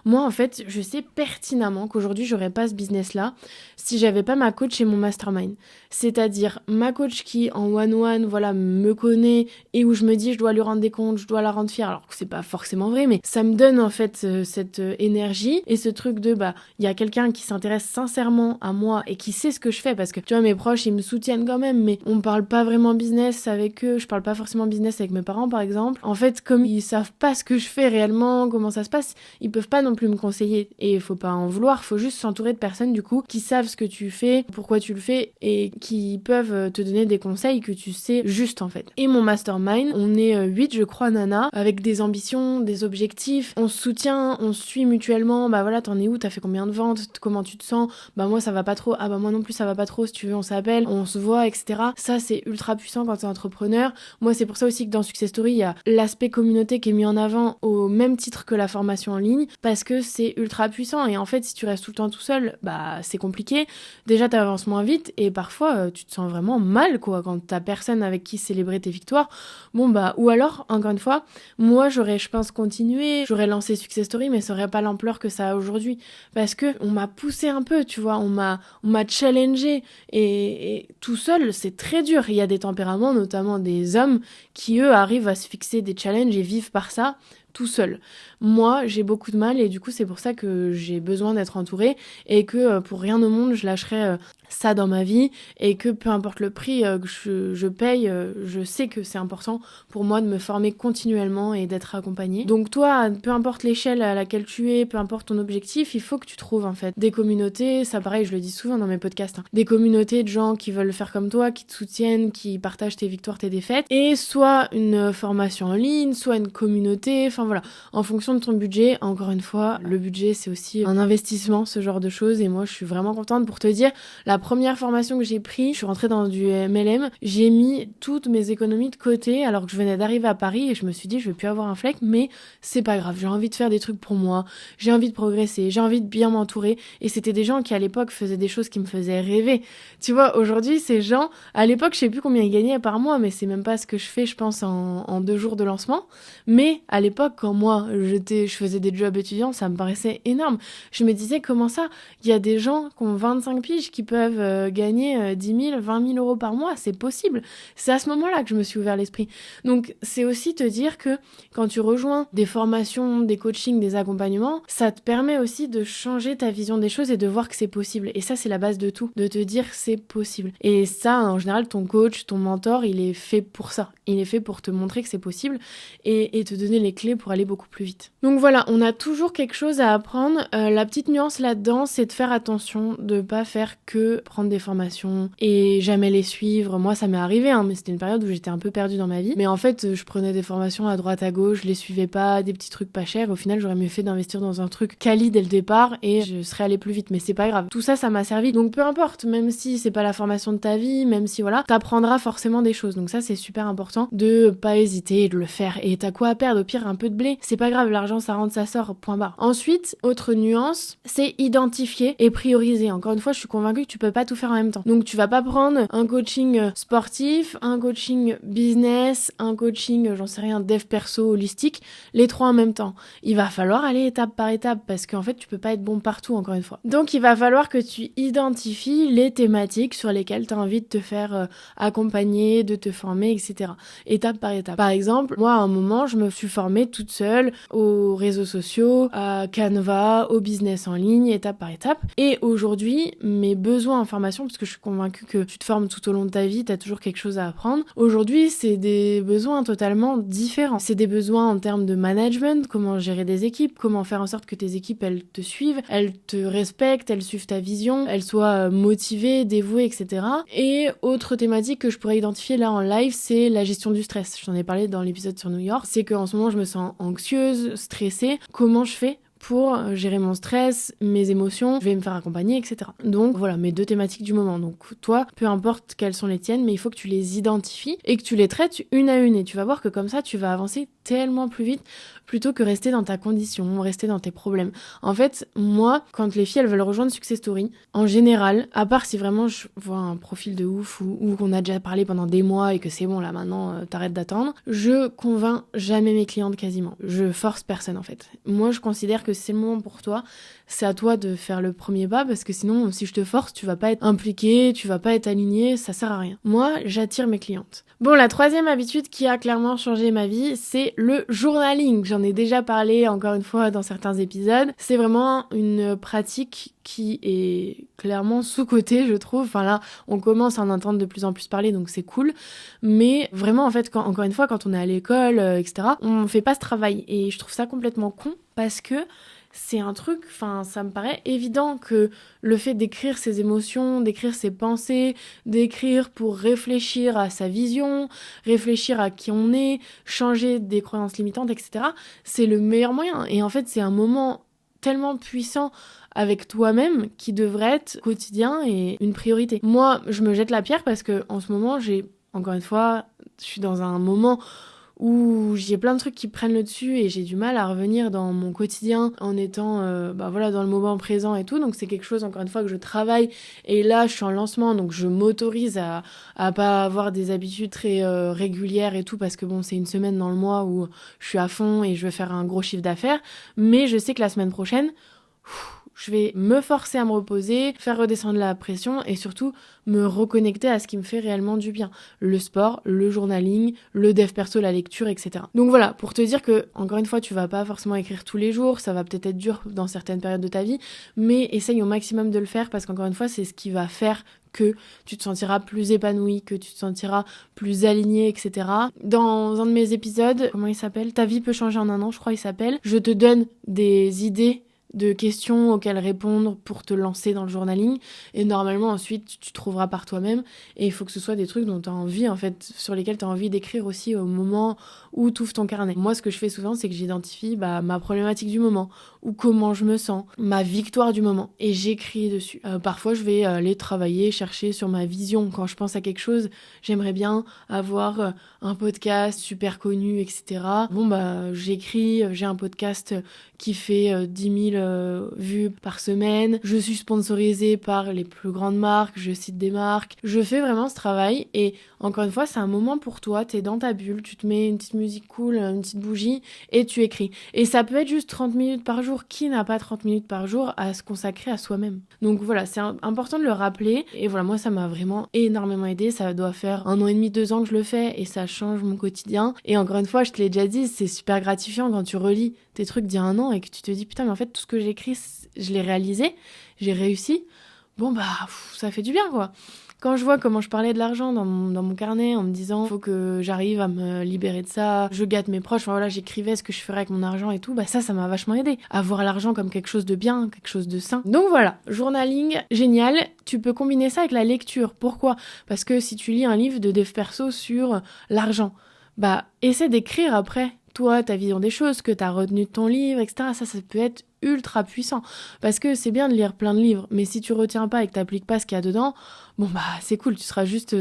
A: moi en fait, je sais pertinemment qu'aujourd'hui j'aurais pas ce business-là si j'avais pas ma coach et mon mastermind. C'est-à-dire ma coach qui en one-one, me connaît et où je me dis je dois lui rendre des comptes, je dois la rendre fière, alors que c'est pas forcément vrai, mais ça me donne en fait cette énergie et ce truc de il y a quelqu'un qui s'intéresse sincèrement à moi et qui sait ce que je fais parce que tu vois mes proches ils me soutiennent quand même, mais on parle pas vraiment business avec eux, je parle pas forcément business avec mes parents par exemple. En fait, comme ils savent pas ce que je fais réellement, comment ça se passe, ils peuvent pas non plus me conseiller. Et il faut pas en vouloir, faut juste s'entourer de personnes du coup qui savent ce que tu fais, pourquoi tu le fais et qui peuvent te donner des conseils que tu sais juste en fait. Et mon mastermind, on est 8 je crois nana, avec des ambitions, des objectifs, on se soutient, on se suit mutuellement, t'en es où, t'as fait combien de ventes, comment tu te sens, moi ça va pas trop, moi non plus ça va pas trop, si tu veux on s'appelle, on se voit, etc. Ça c'est ultra puissant quand t'es entrepreneur. Moi c'est pour ça aussi que dans Success Story il y a l'aspect communauté qui est mis en avant au même titre que la formation en ligne parce que c'est ultra puissant et en fait si tu restes tout le temps tout seul c'est compliqué, déjà t'avances moins vite et parfois tu te sens vraiment mal quand t'as personne avec qui célébrer tes victoires. Ou alors encore une fois moi j'aurais je pense continué, j'aurais lancé Success Story mais ça aurait pas l'ampleur que ça a aujourd'hui parce que on m'a poussé un peu, tu vois, on m'a challengé et tout seul c'est très dur. Il y a des tempéraments, notamment des hommes qui eux arrivent à se fixer des challenges et vivent par ça tout seul. Moi, j'ai beaucoup de mal et du coup, c'est pour ça que j'ai besoin d'être entourée et que pour rien au monde, je lâcherai ça dans ma vie et que peu importe le prix que je paye, je sais que c'est important pour moi de me former continuellement et d'être accompagnée. Donc toi, peu importe l'échelle à laquelle tu es, peu importe ton objectif, il faut que tu trouves en fait des communautés, ça pareil, je le dis souvent dans mes podcasts, des communautés de gens qui veulent faire comme toi, qui te soutiennent, qui partagent tes victoires, tes défaites, et soit une formation en ligne, soit une communauté, en fonction de ton budget. Encore une fois, le budget c'est aussi un investissement, ce genre de choses, et moi je suis vraiment contente pour te dire, la première formation que j'ai prise, je suis rentrée dans du MLM, j'ai mis toutes mes économies de côté alors que je venais d'arriver à Paris et je me suis dit je vais plus avoir un flec, mais c'est pas grave, j'ai envie de faire des trucs pour moi, j'ai envie de progresser, j'ai envie de bien m'entourer, et c'était des gens qui à l'époque faisaient des choses qui me faisaient rêver. Tu vois, aujourd'hui ces gens, à l'époque je sais plus combien ils gagnaient par mois, mais c'est même pas ce que je fais je pense en 2 jours de lancement, mais à l'époque quand moi je faisais des jobs étudiants, ça me paraissait énorme. Je me disais comment ça, il y a des gens qui ont 25 piges qui peuvent gagner 10 000, 20 000 euros par mois, c'est possible. C'est à ce moment-là que je me suis ouvert l'esprit. Donc c'est aussi te dire que quand tu rejoins des formations, des coachings, des accompagnements, ça te permet aussi de changer ta vision des choses et de voir que c'est possible. Et ça c'est la base de tout, de te dire c'est possible. Et ça en général ton coach, ton mentor, il est fait pour ça. Il est fait pour te montrer que c'est possible et te donner les clés pour aller beaucoup plus vite. Donc voilà, on a toujours quelque chose à apprendre. La petite nuance là-dedans, c'est de faire attention, de pas faire que prendre des formations et jamais les suivre. Moi, ça m'est arrivé, mais c'était une période où j'étais un peu perdue dans ma vie. Mais en fait, je prenais des formations à droite à gauche, je les suivais pas, des petits trucs pas chers. Au final, j'aurais mieux fait d'investir dans un truc quali dès le départ et je serais allée plus vite. Mais c'est pas grave. Tout ça, ça m'a servi. Donc peu importe, même si c'est pas la formation de ta vie, même si voilà, t'apprendras forcément des choses. Donc ça, c'est super important de pas hésiter, de le faire. Et t'as quoi à perdre? Au pire, un peu de blé. C'est pas grave, l'argent, ça rentre, ça sort, point barre. Ensuite, autre nuance, c'est identifier et prioriser. Encore une fois, je suis convaincue que tu peux pas tout faire en même temps. Donc tu vas pas prendre un coaching sportif, un coaching business, un coaching, j'en sais rien, dev perso, holistique, les trois en même temps. Il va falloir aller étape par étape parce qu'en fait, tu peux pas être bon partout, encore une fois. Donc il va falloir que tu identifies les thématiques sur lesquelles tu as envie de te faire accompagner, de te former, etc. Étape par étape. Par exemple, moi, à un moment, je me suis formée toute seule aux réseaux sociaux, à Canva, au business en ligne, étape par étape. Et aujourd'hui, mes besoins en formation, parce que je suis convaincue que tu te formes tout au long de ta vie, tu as toujours quelque chose à apprendre. Aujourd'hui, c'est des besoins totalement différents. C'est des besoins en termes de management, comment gérer des équipes, comment faire en sorte que tes équipes, elles te suivent, elles te respectent, elles suivent ta vision, elles soient motivées, dévouées, etc. Et autre thématique que je pourrais identifier là en live, c'est la gestion du stress. Je t'en ai parlé dans l'épisode sur New York. C'est qu'en ce moment, je me sens anxieuse, stressée. Comment je fais pour gérer mon stress, mes émotions, je vais me faire accompagner, etc. Donc voilà, mes deux thématiques du moment. Donc toi, peu importe quelles sont les tiennes, mais il faut que tu les identifies et que tu les traites une à une. Et tu vas voir que comme ça, tu vas avancer tellement plus vite plutôt que rester dans ta condition, rester dans tes problèmes. En fait, moi, quand les filles, elles veulent rejoindre Success Story, en général, à part si vraiment je vois un profil de ouf ou qu'on a déjà parlé pendant des mois et que c'est bon, là maintenant, t'arrêtes d'attendre, je convainc jamais mes clientes quasiment. Je force personne en fait. Moi, je considère que c'est le moment pour toi, c'est à toi de faire le premier pas parce que sinon, si je te force, tu vas pas être impliqué, tu vas pas être aligné, ça sert à rien. Moi, j'attire mes clientes. Bon, la troisième habitude qui a clairement changé ma vie, c'est le journaling. J'en ai déjà parlé encore une fois dans certains épisodes. C'est vraiment une pratique qui est clairement sous-cotée, je trouve. Enfin là, on commence à en entendre de plus en plus parler, donc c'est cool. Mais vraiment, en fait, encore une fois, quand on est à l'école, etc., on fait pas ce travail. Et je trouve ça complètement con parce que c'est un truc, ça me paraît évident que le fait d'écrire ses émotions, d'écrire ses pensées, d'écrire pour réfléchir à sa vision, réfléchir à qui on est, changer des croyances limitantes, etc., c'est le meilleur moyen. Et en fait, c'est un moment tellement puissant avec toi-même qui devrait être quotidien et une priorité. Moi, je me jette la pierre parce que en ce moment, encore une fois, je suis dans un moment où j'ai plein de trucs qui prennent le dessus et j'ai du mal à revenir dans mon quotidien en étant dans le moment présent et tout. Donc c'est quelque chose, encore une fois, que je travaille. Et là, je suis en lancement, donc je m'autorise à pas avoir des habitudes très régulières et tout, parce que bon, c'est une semaine dans le mois où je suis à fond et je veux faire un gros chiffre d'affaires. Mais je sais que la semaine prochaine, je vais me forcer à me reposer, faire redescendre la pression et surtout me reconnecter à ce qui me fait réellement du bien. Le sport, le journaling, le dev perso, la lecture, etc. Donc voilà, pour te dire que, encore une fois, tu vas pas forcément écrire tous les jours, ça va peut-être être dur dans certaines périodes de ta vie, mais essaye au maximum de le faire parce qu'encore une fois, c'est ce qui va faire que tu te sentiras plus épanoui, que tu te sentiras plus aligné, etc. Dans un de mes épisodes, comment il s'appelle ? Ta vie peut changer en un an, je crois il s'appelle. Je te donne des idées de questions auxquelles répondre pour te lancer dans le journaling et normalement ensuite tu trouveras par toi-même et il faut que ce soit des trucs dont tu as envie en fait, sur lesquels tu as envie d'écrire aussi au moment où tu ouvres ton carnet. Moi ce que je fais souvent c'est que j'identifie ma problématique du moment ou comment je me sens, ma victoire du moment et j'écris dessus. Parfois je vais aller travailler, chercher sur ma vision quand je pense à quelque chose, j'aimerais bien avoir un podcast super connu, etc. J'écris, j'ai un podcast qui fait 10 000 vues par semaine. Je suis sponsorisée par les plus grandes marques, je cite des marques. Je fais vraiment ce travail et encore une fois, c'est un moment pour toi, t'es dans ta bulle, tu te mets une petite musique cool, une petite bougie et tu écris. Et ça peut être juste 30 minutes par jour. Qui n'a pas 30 minutes par jour à se consacrer à soi-même ? Donc voilà, c'est important de le rappeler. Et voilà, moi, ça m'a vraiment énormément aidé. Ça doit faire 1 an et demi, 2 ans que je le fais et ça change mon quotidien. Et encore une fois, je te l'ai déjà dit, c'est super gratifiant quand tu relis tes trucs d'il y a 1 an et que tu te dis putain mais en fait tout ce que j'écris je l'ai réalisé, j'ai réussi. ça fait du bien, quoi. Quand je vois comment je parlais de l'argent dans mon carnet en me disant faut que j'arrive à me libérer de ça, je gâte mes proches, enfin voilà, j'écrivais ce que je ferais avec mon argent et tout, ça m'a vachement aidé à voir l'argent comme quelque chose de bien, quelque chose de sain. Donc voilà, journaling, génial. Tu peux combiner ça avec la lecture. Pourquoi ? Parce que si tu lis un livre de dev perso sur l'argent, essaie d'écrire après toi ta vision des choses, que t'as retenu de ton livre, etc. Ça peut être ultra puissant. Parce que c'est bien de lire plein de livres, mais si tu retiens pas et que t'appliques pas ce qu'il y a dedans, c'est cool, tu seras juste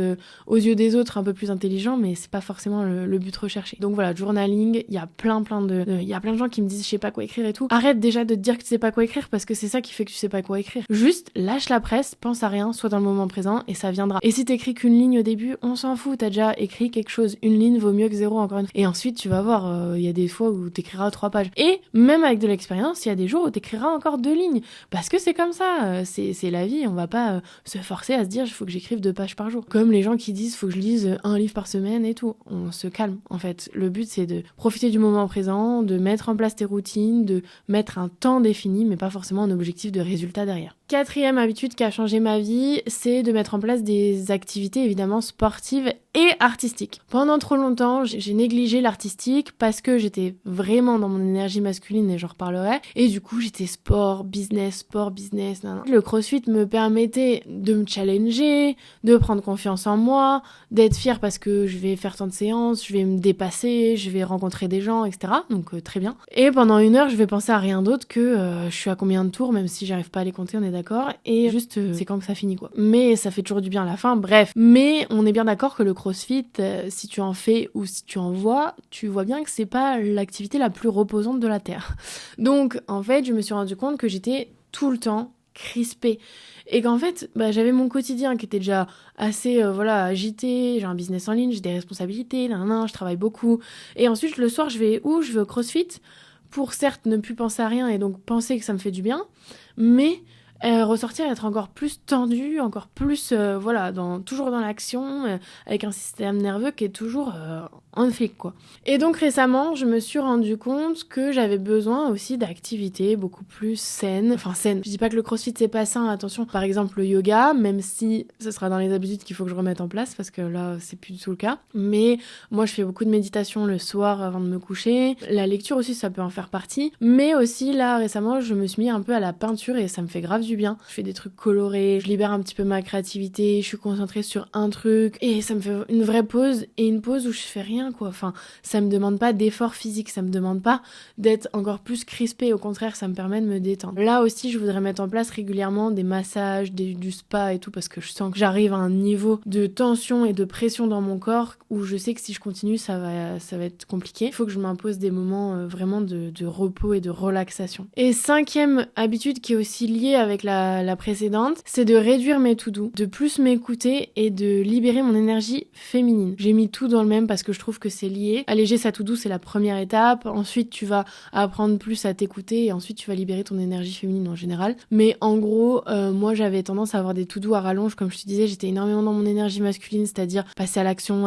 A: aux yeux des autres un peu plus intelligent, mais c'est pas forcément le but recherché. Donc voilà, journaling, il y a plein de gens qui me disent je sais pas quoi écrire et tout. Arrête déjà de te dire que tu sais pas quoi écrire, parce que c'est ça qui fait que tu sais pas quoi écrire. Juste lâche la presse, pense à rien, sois dans le moment présent et ça viendra. Et si t'écris qu'une ligne au début, on s'en fout, t'as déjà écrit quelque chose. Une ligne vaut mieux que zéro, encore une fois. Et ensuite tu vas voir, il y a des fois où t'écriras 3 pages. Et même avec de l'expérience, il y a des jours où t'écriras encore 2 lignes. Parce que c'est comme ça, c'est la vie, on va pas se forcer à se dire il faut que j'écrive 2 pages par jour. Comme les gens qui disent faut que je lise 1 livre par semaine et tout. On se calme en fait. Le but c'est de profiter du moment présent, de mettre en place tes routines, de mettre un temps défini, mais pas forcément un objectif de résultat derrière. 4e habitude qui a changé ma vie, c'est de mettre en place des activités évidemment sportives et artistiques. Pendant trop longtemps, j'ai négligé l'artistique parce que j'étais vraiment dans mon énergie masculine et j'en reparlerai. Et du coup, j'étais sport, business. Le crossfit me permettait de me challenger, de prendre confiance en moi, d'être fière parce que je vais faire tant de séances, je vais me dépasser, je vais rencontrer des gens, etc. Donc très bien. Et pendant 1 heure, je vais penser à rien d'autre que je suis à combien de tours, même si j'arrive pas à les compter, on est d'accord. Et juste, c'est quand que ça finit, quoi. Mais ça fait toujours du bien à la fin, bref. Mais on est bien d'accord que le crossfit, si tu en fais ou si tu en vois, tu vois bien que c'est pas l'activité la plus reposante de la Terre. Donc, en fait, je me suis rendu compte que j'étais tout le temps crispée. Et qu'en fait, j'avais mon quotidien qui était déjà assez agité, j'ai un business en ligne, j'ai des responsabilités, je travaille beaucoup. Et ensuite, le soir, je vais où ? Je vais au crossfit pour certes ne plus penser à rien et donc penser que ça me fait du bien, mais ressortir et être encore plus tendu, encore plus toujours dans l'action, avec un système nerveux qui est toujours en flic, quoi. Et donc récemment, je me suis rendu compte que j'avais besoin aussi d'activités beaucoup plus saines. Enfin saines, je dis pas que le crossfit c'est pas sain, attention. Par exemple le yoga, même si ce sera dans les habitudes qu'il faut que je remette en place parce que là c'est plus du tout le cas. Mais moi je fais beaucoup de méditation le soir avant de me coucher. La lecture aussi ça peut en faire partie. Mais aussi là récemment je me suis mis un peu à la peinture et ça me fait grave du bien. Je fais des trucs colorés, je libère un petit peu ma créativité, je suis concentrée sur un truc et ça me fait une vraie pause et une pause où je fais rien, quoi. Enfin, ça me demande pas d'effort physique, ça me demande pas d'être encore plus crispée, au contraire, ça me permet de me détendre. Là aussi, je voudrais mettre en place régulièrement des massages, du spa et tout, parce que je sens que j'arrive à un niveau de tension et de pression dans mon corps où je sais que si je continue, ça va être compliqué. Il faut que je m'impose des moments vraiment de repos et de relaxation. Et 5e habitude qui est aussi liée avec la précédente, c'est de réduire mes to-do, de plus m'écouter et de libérer mon énergie féminine. J'ai mis tout dans le même parce que je trouve que c'est lié. Alléger sa to-do, c'est la première étape. Ensuite, tu vas apprendre plus à t'écouter et ensuite, tu vas libérer ton énergie féminine en général. Mais en gros, moi, j'avais tendance à avoir des to-do à rallonge. Comme je te disais, j'étais énormément dans mon énergie masculine, c'est-à-dire passer à l'action.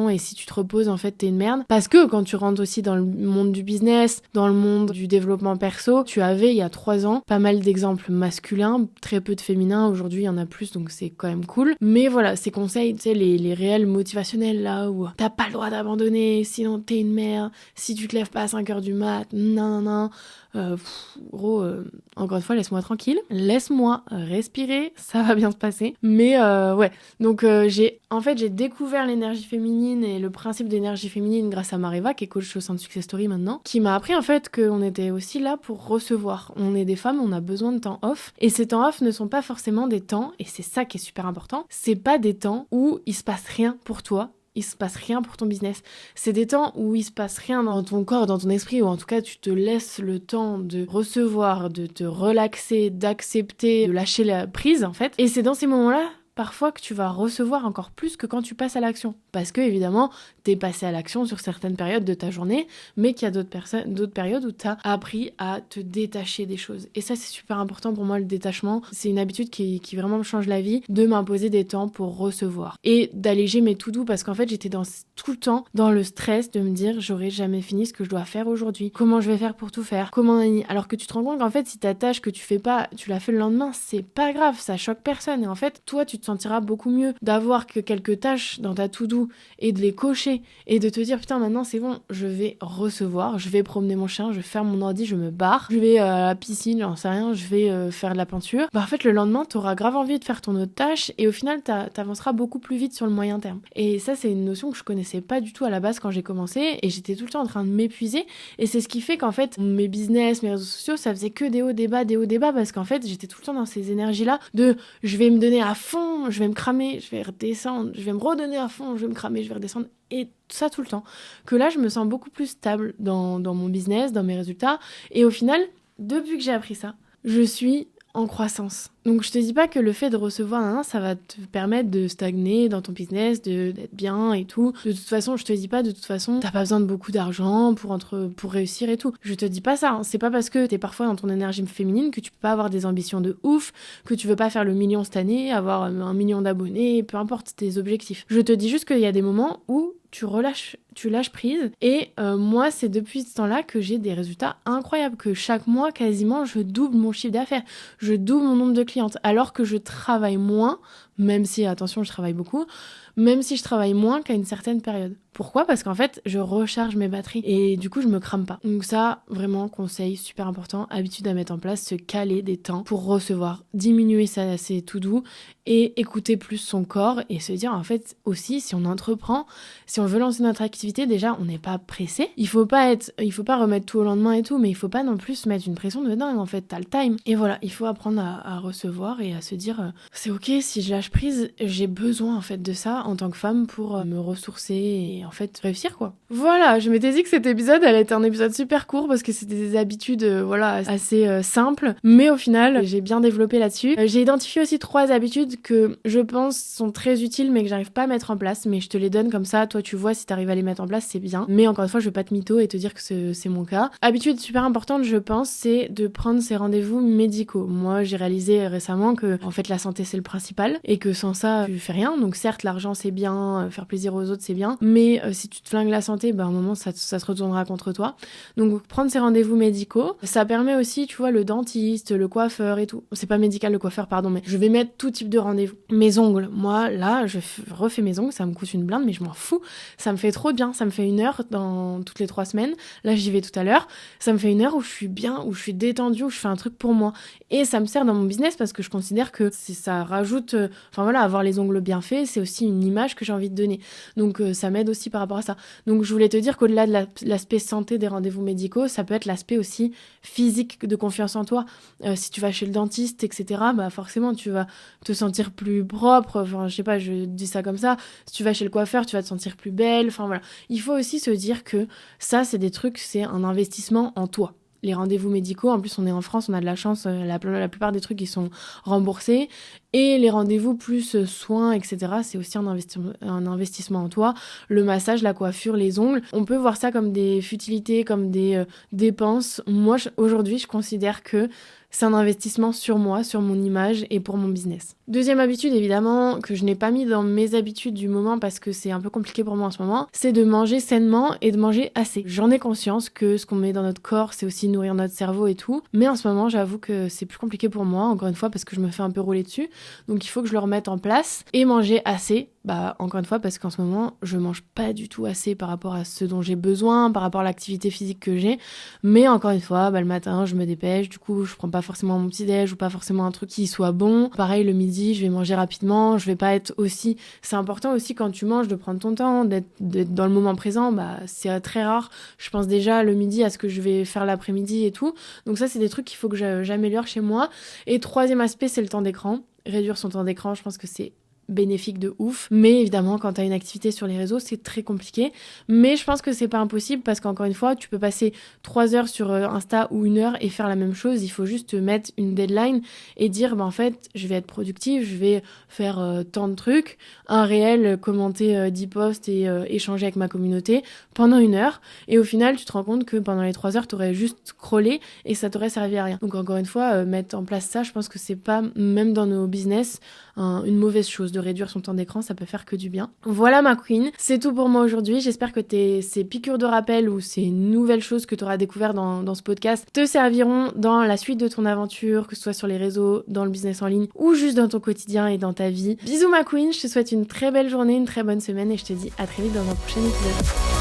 A: Et si tu te reposes, en fait, t'es une merde. Parce que quand tu rentres aussi dans le monde du business, dans le monde du développement perso, tu avais, il y a 3 ans, pas mal d'exemples masculins, très peu de féminins. Aujourd'hui, il y en a plus, donc c'est quand même cool. Mais voilà, ces conseils, tu sais, les réels motivationnels, là, où t'as pas le droit d'abandonner, sinon t'es une merde, si tu te lèves pas à 5h du mat, non. Gros, encore une fois, laisse-moi tranquille, laisse-moi respirer, ça va bien se passer. Mais ouais, donc j'ai découvert l'énergie féminine et le principe d'énergie féminine grâce à Mariva, qui est coach au sein de Success Story maintenant, qui m'a appris en fait qu'on était aussi là pour recevoir. On est des femmes, on a besoin de temps off, et ces temps off ne sont pas forcément des temps, et c'est ça qui est super important, c'est pas des temps où il se passe rien pour toi, il se passe rien pour ton business. C'est des temps où il se passe rien dans ton corps, dans ton esprit, ou en tout cas tu te laisses le temps de recevoir, de te relaxer, d'accepter, de lâcher la prise en fait. Et c'est dans ces moments-là, parfois que tu vas recevoir encore plus que quand tu passes à l'action. Parce que, évidemment, t'es passé à l'action sur certaines périodes de ta journée, mais qu'il y a d'autres périodes où t'as appris à te détacher des choses. Et ça, c'est super important pour moi, le détachement. C'est une habitude qui vraiment me change la vie, de m'imposer des temps pour recevoir. Et d'alléger mes to-do, parce qu'en fait, j'étais tout le temps dans le stress de me dire, j'aurai jamais fini ce que je dois faire aujourd'hui. Comment je vais faire pour tout faire? Alors que tu te rends compte qu'en fait, si ta tâche que tu fais pas, tu la fais le lendemain, c'est pas grave, ça choque personne. Et en fait, toi, tu te sentiras beaucoup mieux d'avoir que quelques tâches dans ta to-do et de les cocher et de te dire, putain, maintenant c'est bon, je vais recevoir, je vais promener mon chien, je vais faire mon ordi, je me barre, je vais à la piscine, j'en sais rien, je vais faire de la peinture. Bah en fait, le lendemain, t'auras grave envie de faire ton autre tâche et au final, t'avanceras beaucoup plus vite sur le moyen terme. Et ça, c'est une notion que je connaissais pas du tout à la base quand j'ai commencé et j'étais tout le temps en train de m'épuiser et c'est ce qui fait qu'en fait, mes business, mes réseaux sociaux, ça faisait que des hauts, des bas parce qu'en fait, j'étais tout le temps dans ces énergies-là de je vais me donner à fond, je vais me cramer, je vais redescendre, je vais me redonner à fond, je vais me cramer, je vais redescendre et ça tout le temps. Que là, je me sens beaucoup plus stable dans mon business, dans mes résultats et au final, depuis que j'ai appris ça, je suis en croissance. Donc je te dis pas que le fait de recevoir ça va te permettre de stagner dans ton business, d'être bien et tout. De toute façon, je te dis pas, de toute façon, t'as pas besoin de beaucoup d'argent pour réussir et tout. Je te dis pas ça, hein. C'est pas parce que t'es parfois dans ton énergie féminine que tu peux pas avoir des ambitions de ouf, que tu veux pas faire le million cette année, avoir 1 million d'abonnés, peu importe tes objectifs. Je te dis juste qu'il y a des moments où tu lâches prise et moi c'est depuis ce temps-là que j'ai des résultats incroyables, que chaque mois quasiment je double mon chiffre d'affaires, je double mon nombre de clientes alors que je travaille moins, même si attention je travaille beaucoup, même si je travaille moins qu'à une certaine période. Pourquoi ? Parce qu'en fait, je recharge mes batteries et du coup, je me crame pas. Donc ça, vraiment, conseil super important, habitude à mettre en place, se caler des temps pour recevoir, diminuer ses to-do et écouter plus son corps et se dire en fait aussi, si on entreprend, si on veut lancer notre activité, déjà, on n'est pas pressé. Il faut pas remettre tout au lendemain et tout, mais il faut pas non plus se mettre une pression de dingue. En fait, t'as le time. Et voilà, il faut apprendre à recevoir et à se dire, c'est ok, si je lâche prise, j'ai besoin en fait de ça en tant que femme pour me ressourcer et en fait réussir quoi. Voilà, je m'étais dit que cet épisode allait être un épisode super court parce que c'était des habitudes assez simples, mais au final j'ai bien développé là-dessus. J'ai identifié aussi 3 habitudes que je pense sont très utiles mais que j'arrive pas à mettre en place, mais je te les donne comme ça, toi tu vois si t'arrives à les mettre en place c'est bien, mais encore une fois je vais pas te mytho et te dire que c'est mon cas. Habitude super importante je pense, c'est de prendre ses rendez-vous médicaux. Moi j'ai réalisé récemment que en fait la santé c'est le principal et que sans ça tu fais rien, donc certes l'argent c'est bien, faire plaisir aux autres c'est bien, mais si tu te flingues la santé, à un moment ça se retournera contre toi. Donc prendre ses rendez-vous médicaux, ça permet aussi, tu vois, le dentiste, le coiffeur et tout. C'est pas médical le coiffeur, pardon, mais je vais mettre tout type de rendez-vous. Mes ongles, moi là, je refais mes ongles, ça me coûte une blinde, mais je m'en fous. Ça me fait trop bien, ça me fait 1 heure dans toutes les 3 semaines. Là j'y vais tout à l'heure. Ça me fait 1 heure où je suis bien, où je suis détendue, où je fais un truc pour moi. Et ça me sert dans mon business parce que je considère que ça rajoute, avoir les ongles bien faits, c'est aussi une image que j'ai envie de donner. Donc ça m'aide aussi par rapport à ça. Donc je voulais te dire qu'au-delà de l'aspect santé des rendez-vous médicaux, ça peut être l'aspect aussi physique de confiance en toi. Si tu vas chez le dentiste, etc., forcément tu vas te sentir plus propre. Enfin, je sais pas, je dis ça comme ça. Si tu vas chez le coiffeur, tu vas te sentir plus belle. Enfin voilà. Il faut aussi se dire que ça, c'est des trucs, c'est un investissement en toi. Les rendez-vous médicaux, en plus on est en France, on a de la chance, la plupart des trucs ils sont remboursés, et les rendez-vous plus soins, etc., c'est aussi un investissement en toi. Le massage, la coiffure, les ongles, on peut voir ça comme des futilités, comme des dépenses. Moi aujourd'hui je considère que c'est un investissement sur moi, sur mon image et pour mon business. Deuxième habitude, évidemment, que je n'ai pas mis dans mes habitudes du moment parce que c'est un peu compliqué pour moi en ce moment, c'est de manger sainement et de manger assez. J'en ai conscience que ce qu'on met dans notre corps, c'est aussi nourrir notre cerveau et tout. Mais en ce moment, j'avoue que c'est plus compliqué pour moi, encore une fois, parce que je me fais un peu rouler dessus. Donc il faut que je le remette en place et manger assez. Encore une fois, parce qu'en ce moment, je mange pas du tout assez par rapport à ce dont j'ai besoin, par rapport à l'activité physique que j'ai. Mais encore une fois, le matin, je me dépêche, du coup, je prends pas forcément mon petit-déj ou pas forcément un truc qui soit bon. Pareil, le midi, je vais manger rapidement, je vais pas être aussi... C'est important aussi quand tu manges de prendre ton temps, d'être dans le moment présent, c'est très rare. Je pense déjà le midi à ce que je vais faire l'après-midi et tout. Donc ça, c'est des trucs qu'il faut que j'améliore chez moi. Et troisième aspect, c'est le temps d'écran. Réduire son temps d'écran, je pense que c'est bénéfique de ouf. Mais évidemment, quand t'as une activité sur les réseaux, c'est très compliqué. Mais je pense que c'est pas impossible parce qu'encore une fois, tu peux passer 3 heures sur Insta ou 1 heure et faire la même chose. Il faut juste te mettre une deadline et dire, en fait, je vais être productive, je vais faire tant de trucs, un réel, commenter 10 posts et échanger avec ma communauté pendant 1 heure. Et au final, tu te rends compte que pendant les 3 heures, t'aurais juste scrollé et ça t'aurait servi à rien. Donc encore une fois, mettre en place ça, je pense que c'est pas, même dans nos business, une mauvaise chose. De réduire son temps d'écran, ça peut faire que du bien. Voilà ma queen, c'est tout pour moi aujourd'hui. J'espère que ces piqûres de rappel ou ces nouvelles choses que tu auras découvert dans ce podcast te serviront dans la suite de ton aventure, que ce soit sur les réseaux, dans le business en ligne ou juste dans ton quotidien et dans ta vie. Bisous ma queen, je te souhaite une très belle journée, une très bonne semaine et je te dis à très vite dans un prochain épisode.